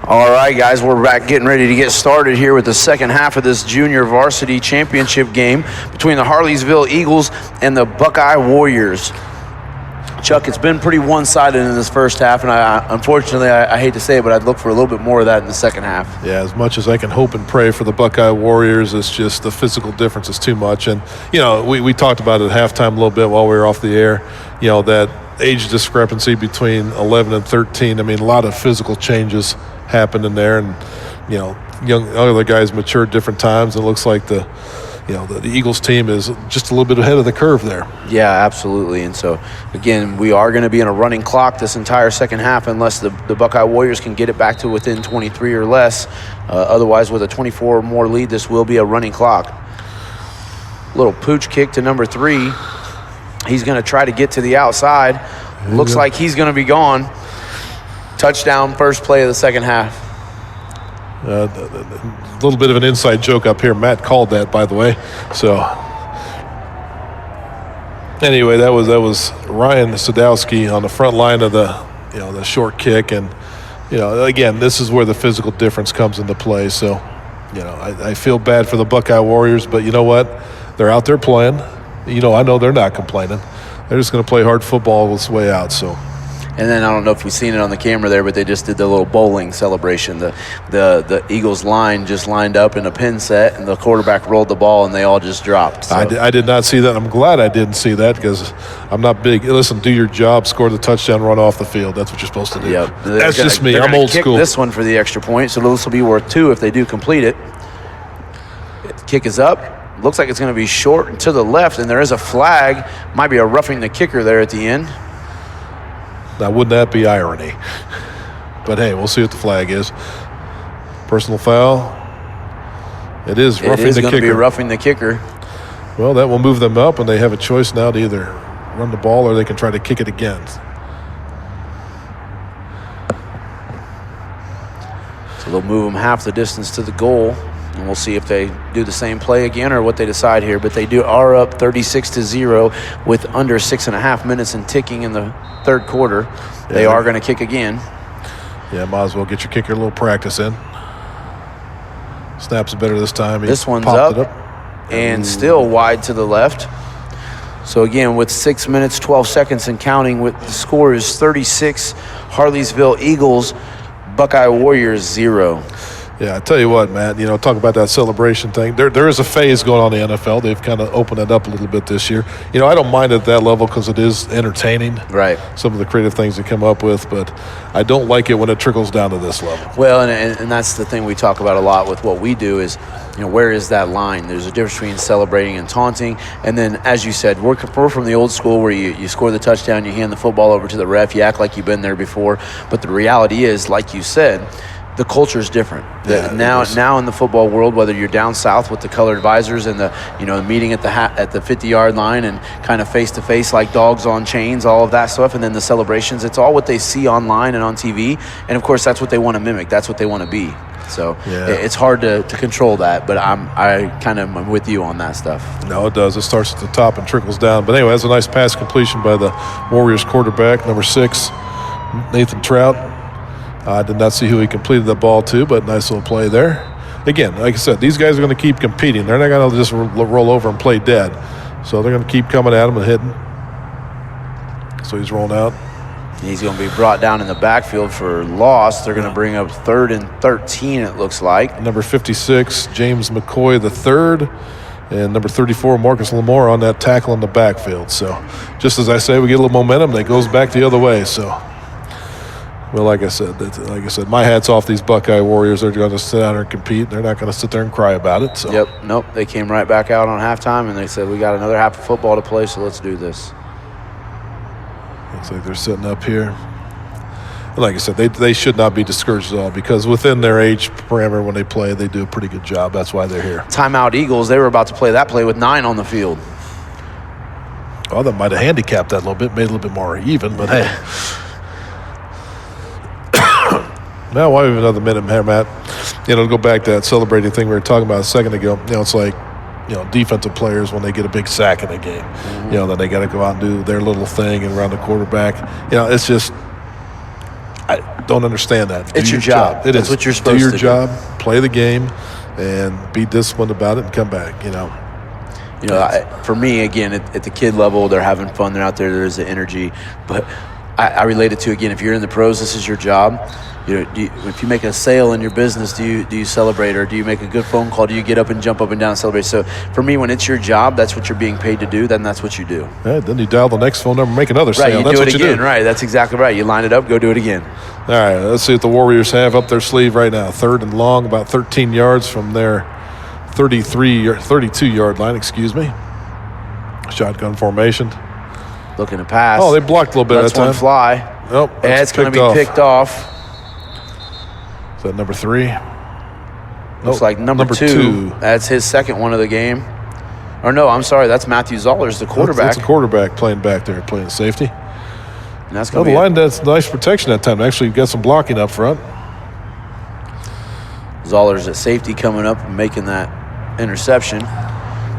All right, guys, we're back getting ready to get started here with the second half of this junior varsity championship game between the Harleysville Eagles and the Buckeye Warriors. Chuck, it's been pretty one-sided in this first half, and unfortunately, I hate to say it, but I'd look for a little bit more of that in the second half. Yeah, as much as I can hope and pray for the Buckeye Warriors, it's just the physical difference is too much. And, you know, we talked about it at halftime a little bit while we were off the air, you know, that age discrepancy between 11 and 13. I mean, a lot of physical changes happened in there, and, you know, young other guys matured different times. It looks like the Eagles team is just a little bit ahead of the curve there. Yeah, absolutely. And so, again, we are going to be in a running clock this entire second half unless the Buckeye Warriors can get it back to within 23 or less. Otherwise, with a 24 or more lead, this will be a running clock. Little pooch kick to number 3. He's going to try to get to the outside. Looks like he's going to be gone. Touchdown, first play of the second half. A little bit of an inside joke up here. Matt called that, by the way. So anyway, that was Ryan Sadowski on the front line of the short kick, and again, this is where the physical difference comes into play. So I feel bad for the Buckeye Warriors, but you know what? They're out there playing. I know they're not complaining. They're just going to play hard football this way out. So. And then I don't know if we've seen it on the camera there, but they just did the little bowling celebration. The Eagles line just lined up in a pin set, and the quarterback rolled the ball, and they all just dropped. So. I did not see that. I'm glad I didn't see that because I'm not big. Listen, do your job, score the touchdown, run off the field. That's what you're supposed to do. Yep. That's just me. I'm old school. This one for the extra point, so this will be worth 2 if they do complete it. Kick is up. Looks like it's going to be short and to the left, and there is a flag. Might be a roughing the kicker there at the end. Now, wouldn't that be irony? But, hey, we'll see what the flag is. Personal foul. It is roughing the kicker. It is going to be roughing the kicker. Well, that will move them up, and they have a choice now to either run the ball or they can try to kick it again. So they'll move them half the distance to the goal, and we'll see if they do the same play again or what they decide here. But they are up 36-0 with under 6.5 minutes and ticking in the third quarter. They are going to kick again. Yeah, might as well get your kicker a little practice in. Snaps better this time. This one's up and still wide to the left. So again, with 6 minutes, 12 seconds and counting, with the score is 36, Harleysville Eagles, Buckeye Warriors 0. Yeah, I tell you what, Matt, talk about that celebration thing. There is a phase going on in the NFL. They've kind of opened it up a little bit this year. I don't mind at that level because it is entertaining. Right. Some of the creative things they come up with, but I don't like it when it trickles down to this level. Well, and that's the thing we talk about a lot with what we do is, where is that line? There's a difference between celebrating and taunting. And then, as you said, we're from the old school where you score the touchdown, you hand the football over to the ref, you act like you've been there before. But the reality is, like you said, the culture is different. Now in the football world, whether you're down south with the colored visors and the meeting at the 50-yard line and kind of face to face like dogs on chains, all of that stuff, and then the celebrations, it's all what they see online and on TV, and of course that's what they want to mimic. That's what they want to be. So it's hard to control that, but I'm with you on that stuff. No, it does. It starts at the top and trickles down. But anyway, that's a nice pass completion by the Warriors quarterback, number 6, Nathan Trout. I did not see who he completed the ball to, but nice little play there. Again, like I said, these guys are going to keep competing. They're not going to just roll over and play dead. So they're going to keep coming at him and hitting. So he's rolling out. He's going to be brought down in the backfield for loss. They're going to bring up 3rd and 13, it looks like. Number 56, James McCoy the third. And number 34, Marcus Lamore on that tackle in the backfield. So just as I say, we get a little momentum, that goes back the other way. So. Well, like I said, my hat's off these Buckeye Warriors. They're going to sit down and compete. They're not going to sit there and cry about it. So. Yep. Nope. They came right back out on halftime, and they said, we got another half of football to play, so let's do this. Looks like they're sitting up here. And like I said, they should not be discouraged at all because within their age parameter when they play, they do a pretty good job. That's why they're here. Timeout Eagles, they were about to play that play with 9 on the field. Oh, that might have handicapped that a little bit, made it a little bit more even, but hey. Now, why have another minute here, Matt? To go back to that celebrating thing we were talking about a second ago. It's like, defensive players when they get a big sack in a game. Mm-hmm. Then they got to go out and do their little thing and around the quarterback. It's just, don't understand that. It's your job. It That's is. what you're supposed do your to job, play the game, and be disciplined about it and come back, you know. You know, for me, again, at the kid level, they're having fun. They're out there. There's the energy. But I relate it to, again, if you're in the pros, this is your job. You know, if you make a sale in your business, do you celebrate, or do you make a good phone call? Do you get up and jump up and down and celebrate? So for me, when it's your job, that's what you're being paid to do. Then that's what you do. Yeah, then you dial the next phone number, make another sale. Right, you that's do what it you again. do. Right, that's exactly right. You line it up, go do it again. All right, let's see what the Warriors have up their sleeve right now. 3rd and long, about 13 yards from their 32-yard line, excuse me. Shotgun formation. Looking to pass. Oh, they blocked a little bit That's that time. one fly. Nope. Yeah, it's going to be picked off. Is that number 3? Looks like number two. That's his second one of the game. Or no, I'm sorry. That's Matthew Zollers, the quarterback. That's a quarterback playing back there, playing safety. And that's Oh, going the to be line does nice protection that time. Actually got some blocking up front. Zollers at safety coming up and making that interception.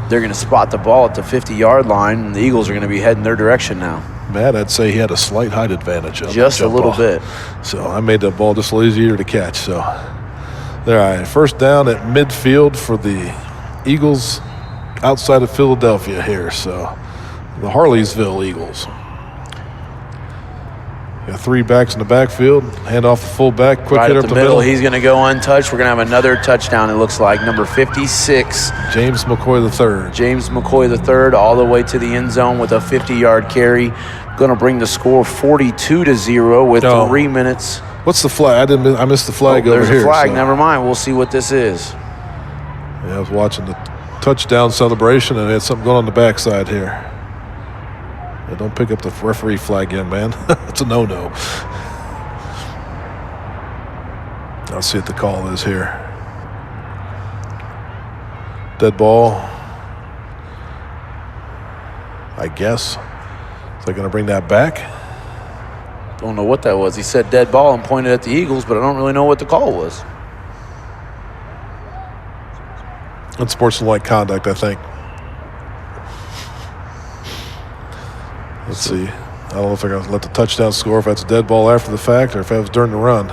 They're going to spot the ball at the 50-yard line, and the Eagles are going to be heading their direction now. Matt, I'd say he had a slight height advantage. Just a little bit. So I made that ball just a little easier to catch. So, all right, first down at midfield for the Eagles outside of Philadelphia here. So the Harleysville Eagles. Got 3 backs in the backfield. Hand off the fullback. Quick Right hit up up the middle. He's going to go untouched. We're going to have another touchdown, it looks like. Number 56. James McCoy III. James McCoy III all the way to the end zone with a 50-yard carry. Going to bring the score 42-0 with 3 minutes. What's the flag? I missed the flag over here. There's a flag. So. Never mind. We'll see what this is. Yeah, I was watching the touchdown celebration, and they had something going on the backside here. Yeah, don't pick up the referee flag in, man. It's a no-no. I'll see what the call is here. Dead ball. I guess. Is they going to bring that back? Don't know what that was. He said dead ball and pointed at the Eagles, but I don't really know what the call was. Unsportsmanlike conduct, I think. Let's see. I don't know if they're going to let the touchdown score, if that's a dead ball after the fact or if that was during the run.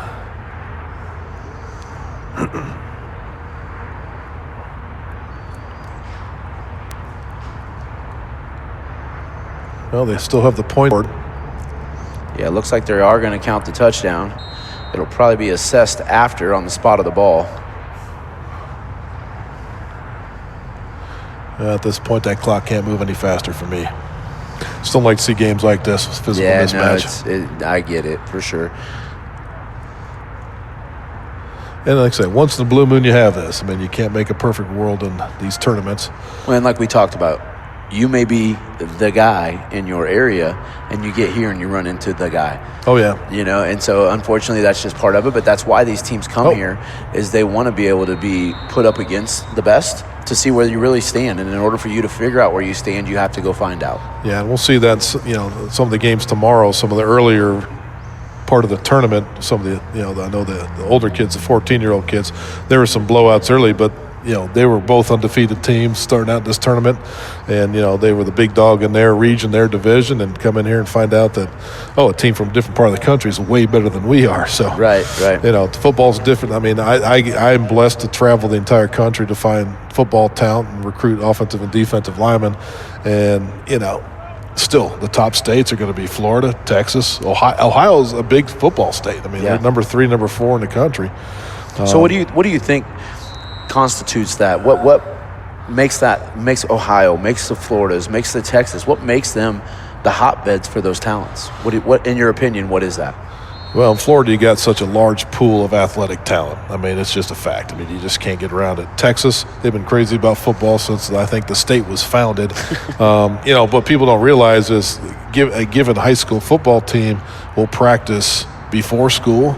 Well, they still have the point. Yeah, it looks like they are going to count the touchdown. It'll probably be assessed after on the spot of the ball. At this point, that clock can't move any faster for me. Still like to see games like this, physical mismatch. No, I get it for sure. And like I said, once in the blue moon you have this. I mean, you can't make a perfect world in these tournaments. Well, and like we talked about, you may be the guy in your area, and you get here and you run into the guy. Oh, yeah. You know, and so unfortunately that's just part of it, but that's why these teams come here, is they want to be able to be put up against the best to see where you really stand. And in order for you to figure out where you stand, you have to go find out. Yeah, and we'll see that, you know, some of the games tomorrow, some of the earlier part of the tournament, some of the, you know, I know the older kids, the 14-year-old kids, there were some blowouts early, but you know, they were both undefeated teams starting out this tournament, and, you know, they were the big dog in their region, their division, and come in here and find out that, a team from a different part of the country is way better than we are. So, right. You know, football's different. I mean, I'm blessed to travel the entire country to find football talent and recruit offensive and defensive linemen, and, you know, still the top states are going to be Florida, Texas, Ohio. Ohio's a big football state. I mean, they're number 3, number 4 in the country. So what do you think constitutes that? What makes Ohio, makes the Floridas, makes the Texas, what makes them the hotbeds for those talents? What in your opinion, what is that? Well, in Florida, you got such a large pool of athletic talent. I mean, it's just a fact. I mean, you just can't get around it. Texas, they've been crazy about football since I think the state was founded. You know, what people don't realize is a given high school football team will practice before school,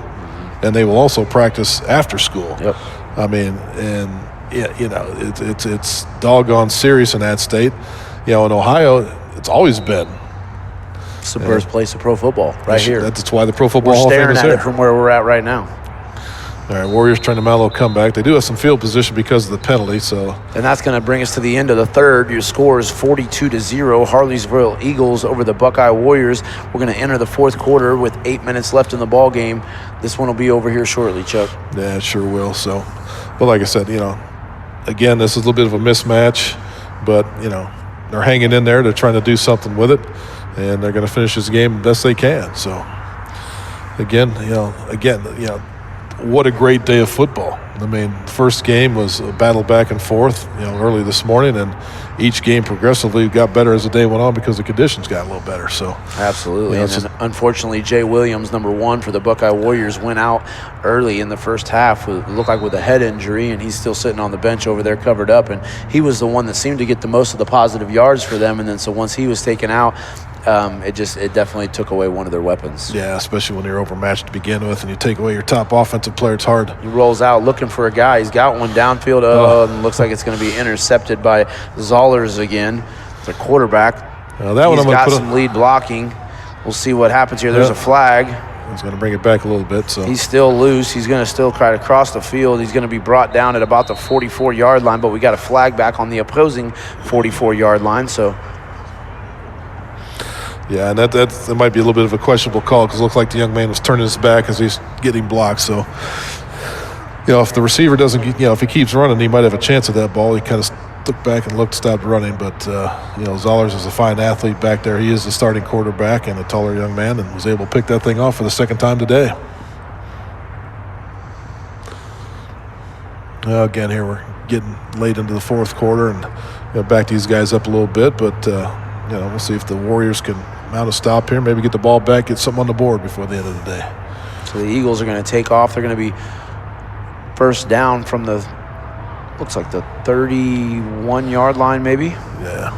and they will also practice after school. Yep. I mean, and you know, it's doggone serious in that state. You know, in Ohio, it's always been. It's the birthplace of pro football, right here. That's why the Pro Football Hall of Fame is We're staring at here. it from where we're at right now. All right, Warriors trying to mount a little comeback. They do have some field position because of the penalty, so. And that's going to bring us to the end of the third. Your score is 42-0. Harleysville Eagles over the Buckeye Warriors. We're going to enter the fourth quarter with 8 minutes left in the ball game. This one will be over here shortly, Chuck. Yeah, it sure will. So, but like I said, again, this is a little bit of a mismatch, but, they're hanging in there. They're trying to do something with it, and they're going to finish this game best they can. So, again, what a great day of football. I mean, first game was a battle back and forth, early this morning, and each game progressively got better as the day went on because the conditions got a little better. So absolutely. And then unfortunately, Jay Williams, number 1 for the Buckeye Warriors, went out early in the first half. It looked like with a head injury, and he's still sitting on the bench over there covered up. And he was the one that seemed to get the most of the positive yards for them. And then so once he was taken out, it definitely took away one of their weapons. Yeah, especially when you're overmatched to begin with and you take away your top offensive player, it's hard. He rolls out looking for a guy. He's got one downfield. And looks like it's going to be intercepted by Zollers again, the quarterback. He's got some lead blocking. We'll see what happens here. There's a flag. He's going to bring it back a little bit. So he's still loose. He's going to still try to cross the field. He's going to be brought down at about the 44-yard line, but we got a flag back on the opposing 44-yard line. So. Yeah, and that might be a little bit of a questionable call because it looked like the young man was turning his back as he's getting blocked. So, if the receiver doesn't, if he keeps running, he might have a chance at that ball. He kind of looked back and stopped running. But, Zollers is a fine athlete back there. He is the starting quarterback and a taller young man and was able to pick that thing off for the second time today. Again, here we're getting late into the fourth quarter and back these guys up a little bit. But, we'll see if the Warriors can mount a stop here, maybe get the ball back, get something on the board before the end of the day. So the Eagles are going to take off. They're going to be first down from looks like the 31-yard line maybe. Yeah.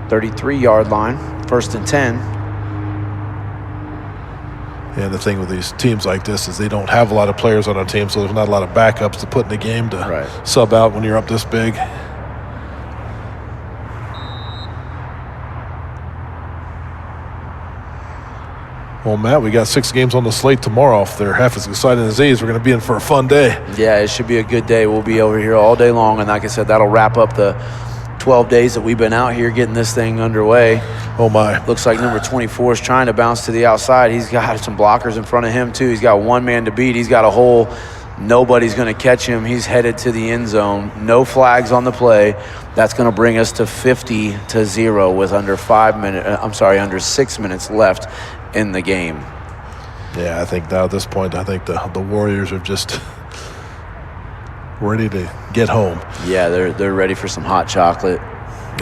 33-yard line, 1st and 10. And the thing with these teams like this is they don't have a lot of players on their team, so there's not a lot of backups to put in the game to sub out when you're up this big. Well, Matt, we got 6 games on the slate tomorrow. If they're half as exciting as these, we're going to be in for a fun day. Yeah, it should be a good day. We'll be over here all day long, and like I said, that'll wrap up the 12 days that we've been out here getting this thing underway. Oh, my. Looks like number 24 is trying to bounce to the outside. He's got some blockers in front of him, too. He's got one man to beat. He's got a hole. Nobody's going to catch him. He's headed to the end zone. No flags on the play. That's going to bring us to 50-0 with under 6 minutes left in the game. Yeah, I think now at this point, the Warriors are just ready to get home. Yeah, they're ready for some hot chocolate.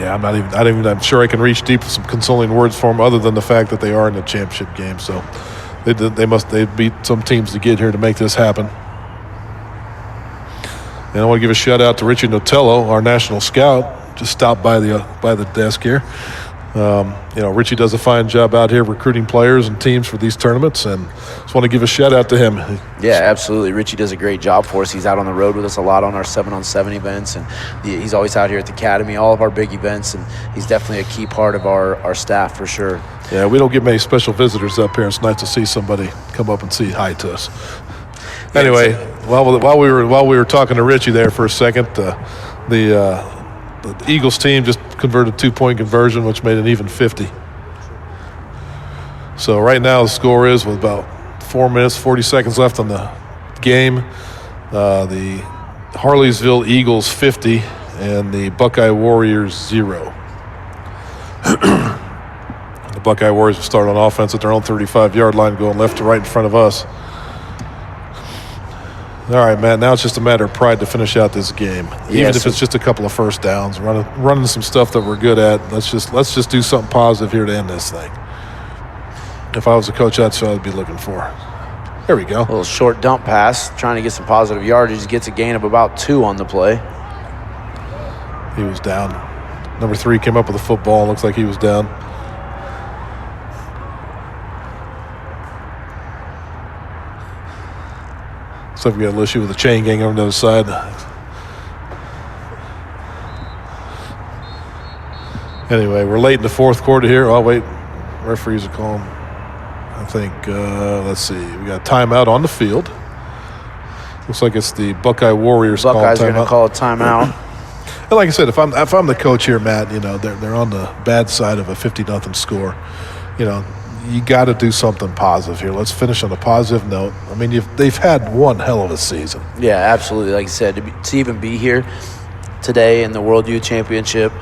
Yeah, I'm sure I can reach deep with some consoling words for them other than the fact that they are in the championship game. So they beat some teams to get here to make this happen. And I want to give a shout out to Richie Notello, our national scout, just stopped by the desk here. Richie does a fine job out here recruiting players and teams for these tournaments, and just want to give a shout out to him. Yeah, absolutely. Richie does a great job for us. He's out on the road with us a lot on our 7-on-7 events, and he's always out here at the academy, all of our big events, and he's definitely a key part of our staff for sure. Yeah, we don't get many special visitors up here. It's nice to see somebody come up and say hi to us. Anyway, while we were talking to Richie there for a second, the Eagles team just converted 2-point conversion, which made it even 50. So right now the score is with about 4 minutes, 40 seconds left on the game. The Harleysville Eagles 50 and the Buckeye Warriors 0. The Buckeye Warriors will start on offense at their own 35-yard line, going left to right in front of us. All right, Matt, now it's just a matter of pride to finish out this game. Even if it's just a couple of first downs, running some stuff that we're good at. Let's just do something positive here to end this thing. If I was a coach, that's what I'd be looking for. There we go. A little short dump pass, trying to get some positive yardage. Gets a gain of about 2 on the play. He was down. Number 3 came up with the football. Looks like he was down. So we got a little issue with the chain gang on the other side. Anyway, we're late in the fourth quarter here. Oh, wait. Referees are calling. I think, let's see, we got timeout on the field. Looks like it's the Buckeye Warriors. Buckeyes are going to call a timeout. And like I said, if I'm the coach here, Matt, you know, they're on the bad side of a 50-0 score. You know, you got to do something positive here. Let's finish on a positive note. I mean, they've had one hell of a season. Yeah, absolutely. Like I said, to even be here today in the World Youth Championship,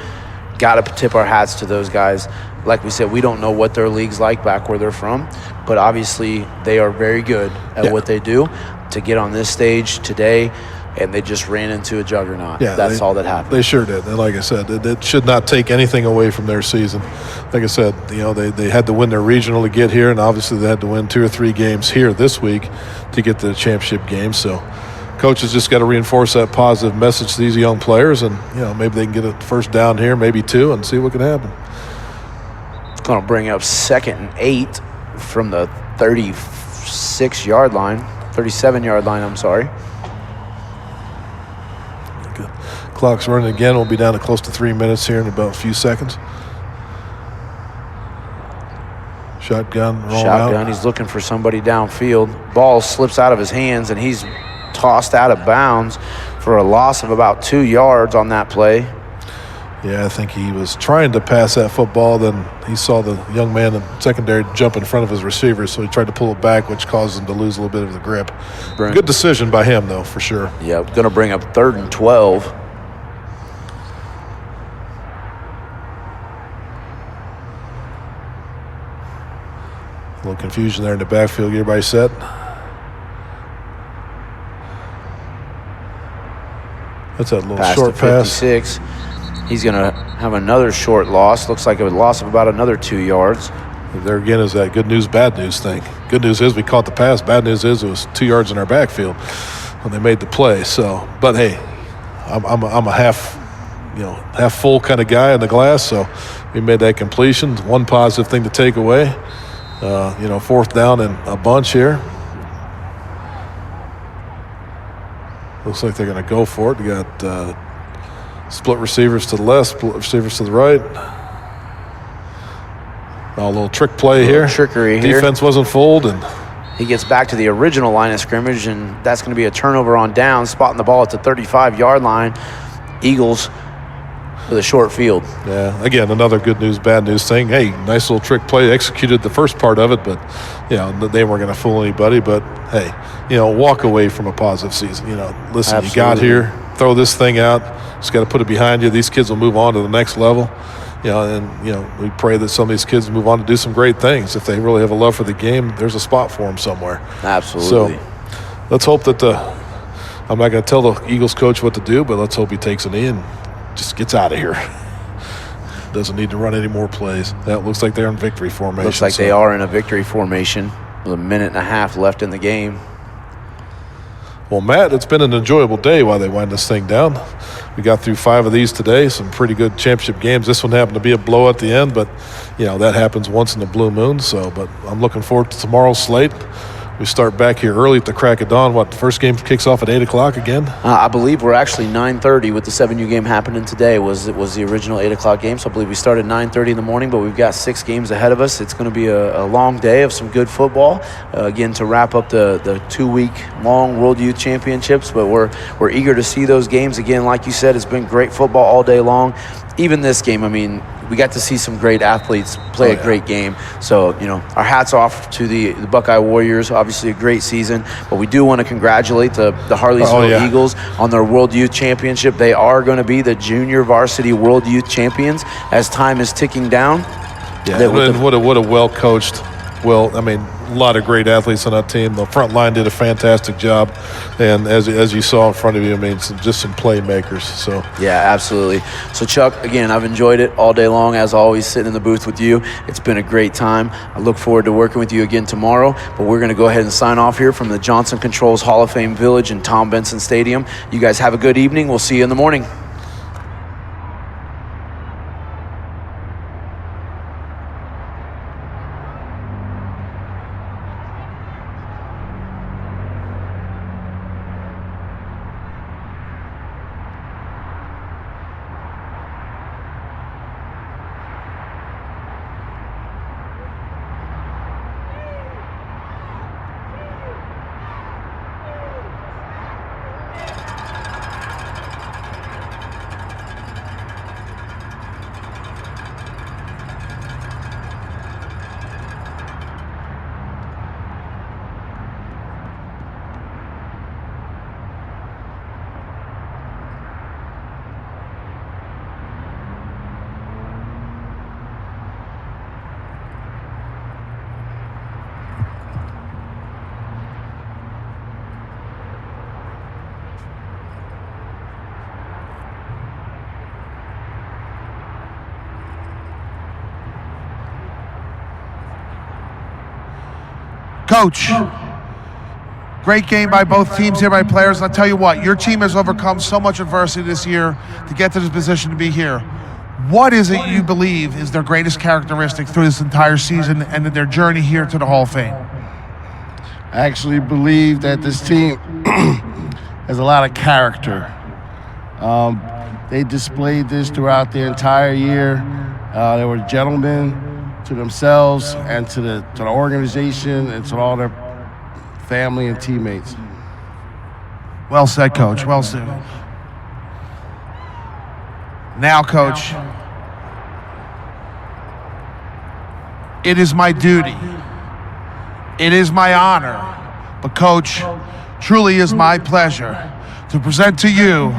got to tip our hats to those guys. Like we said, we don't know what their league's like back where they're from, but obviously they are very good at what they do. To get on this stage today, and they just ran into a juggernaut. Yeah, that's all that happened. They sure did. And like I said, it should not take anything away from their season. Like I said, you know, they had to win their regional to get here, and obviously they had to win 2 or 3 games here this week to get to the championship game. So coaches just got to reinforce that positive message to these young players, and, you know, maybe they can get a first down here, maybe 2, and see what can happen. It's going to bring up 2nd and 8 from the 36-yard line. 37-yard line, I'm sorry. Good. Clock's running again. We'll be down to close to 3 minutes here in about a few seconds. Shotgun, roll Shotgun, out. he's looking for somebody downfield. Ball slips out of his hands, and he's tossed out of bounds for a loss of about 2 yards on that play. Yeah, I think he was trying to pass that football. Then he saw the young man in secondary jump in front of his receiver, so he tried to pull it back, which caused him to lose a little bit of the grip. Good decision by him, though, for sure. Yeah, going to bring up 3rd and 12. A little confusion there in the backfield. Get everybody set. That's that little short pass. 56. He's going to have another short loss. Looks like a loss of about another 2 yards. There again is that good news, bad news thing. Good news is we caught the pass. Bad news is it was 2 yards in our backfield when they made the play. So, but hey, I'm a half full kind of guy in the glass. So we made that completion. One positive thing to take away. 4th down and a bunch here. Looks like they're going to go for it. We got split receivers to the left, split receivers to the right. A little trick play here. Trickery here. Defense wasn't fooled, and he gets back to the original line of scrimmage, and that's going to be a turnover on down, spotting the ball at the 35-yard line. Eagles with a short field. Yeah, again, another good news, bad news thing. Hey, nice little trick play. Executed the first part of it, but, they weren't going to fool anybody. But, hey, walk away from a positive season. Listen, Absolutely. You got here, throw this thing out. Just got to put it behind you. These kids will move on to the next level. We pray that some of these kids move on to do some great things. If they really have a love for the game, there's a spot for them somewhere. Absolutely. So let's hope that I'm not going to tell the Eagles coach what to do, but let's hope he takes a knee and just gets out of here. Doesn't need to run any more plays. That looks like they're in victory formation. Looks like they are in a victory formation with 1.5 minutes left in the game. Well, Matt, it's been an enjoyable day while they wind this thing down. We got through 5 of these today, some pretty good championship games. This one happened to be a blow at the end, but, that happens once in a blue moon. But I'm looking forward to tomorrow's slate. We start back here early at the crack of dawn. The first game kicks off at 8 o'clock again? I believe we're actually 9:30 with the 7U game happening today. Was the original 8 o'clock game, so I believe we started 9:30 in the morning, but we've got 6 games ahead of us. It's going to be a long day of some good football, again, to wrap up the 2-week-long World Youth Championships, but we're eager to see those games. Again, like you said, it's been great football all day long. Even this game, we got to see some great athletes play a great game. So, our hats off to the Buckeye Warriors. Obviously a great season, but we do want to congratulate the Harleysville Eagles on their World Youth Championship. They are going to be the junior varsity World Youth Champions as time is ticking down. Yeah, what a well-coached, a lot of great athletes on that team. The front line did a fantastic job, and as you saw in front of you, just some playmakers. So yeah, absolutely. So Chuck, again, I've enjoyed it all day long, as always, sitting in the booth with you. It's been a great time. I look forward to working with you again tomorrow, but we're going to go ahead and sign off here from the Johnson Controls Hall of Fame Village in Tom Benson Stadium. You guys have a good evening. We'll see you in the morning. Coach, great game by both teams here, by players. And I'll tell you what, your team has overcome so much adversity this year to get to this position to be here. What is it you believe is their greatest characteristic through this entire season and their journey here to the Hall of Fame? I actually believe that this team has a lot of character. They displayed this throughout the entire year. They were gentlemen to themselves and to the organization and to all their family and teammates. Well said, Coach. Well said. Now, Coach, it is my duty. It is my honor. But, Coach, truly is my pleasure to present to you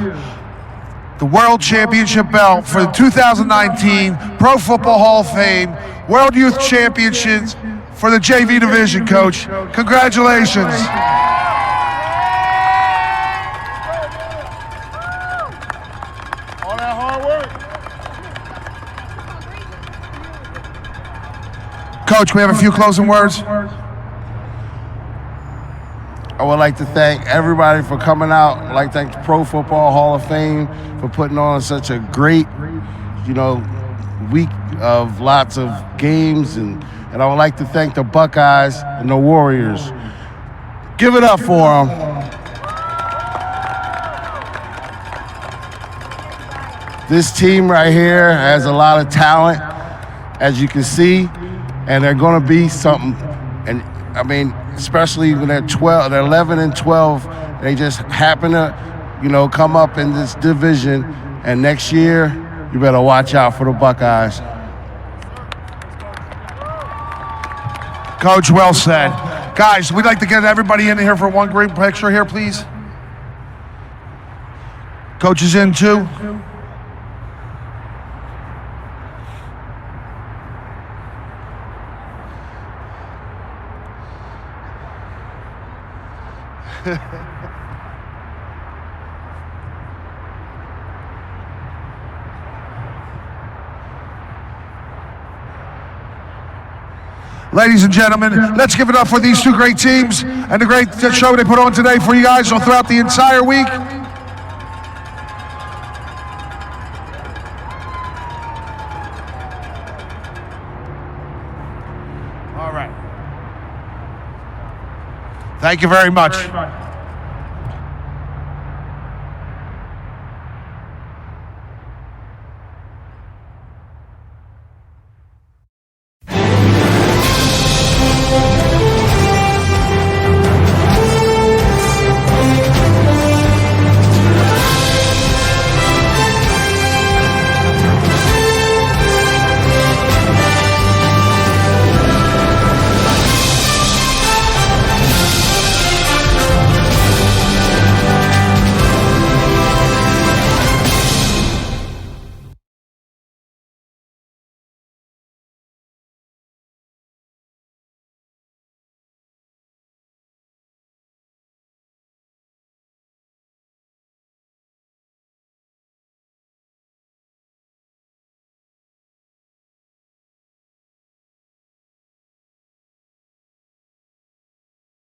the World Championship belt for the 2019 Pro Football Hall of Fame World Youth Championships for the JV division, Coach. Congratulations. All that hard work. Coach, we have a few closing words. I would like to thank everybody for coming out. I'd like to thank the Pro Football Hall of Fame for putting on such a great, week of lots of games. And I would like to thank the Buckeyes and the Warriors. Give it up for them. This team right here has a lot of talent, as you can see, and they're going to be something. And I mean, especially when they're 12, they're 11 and 12. They just happen to, come up in this division. And next year, you better watch out for the Buckeyes. Coach, well said. Guys, we'd like to get everybody in here for one group picture here, please. Coach is in too. Ladies and gentlemen, let's give it up for these two great teams and the great show they put on today for you guys throughout the entire week. All right. Thank you very much.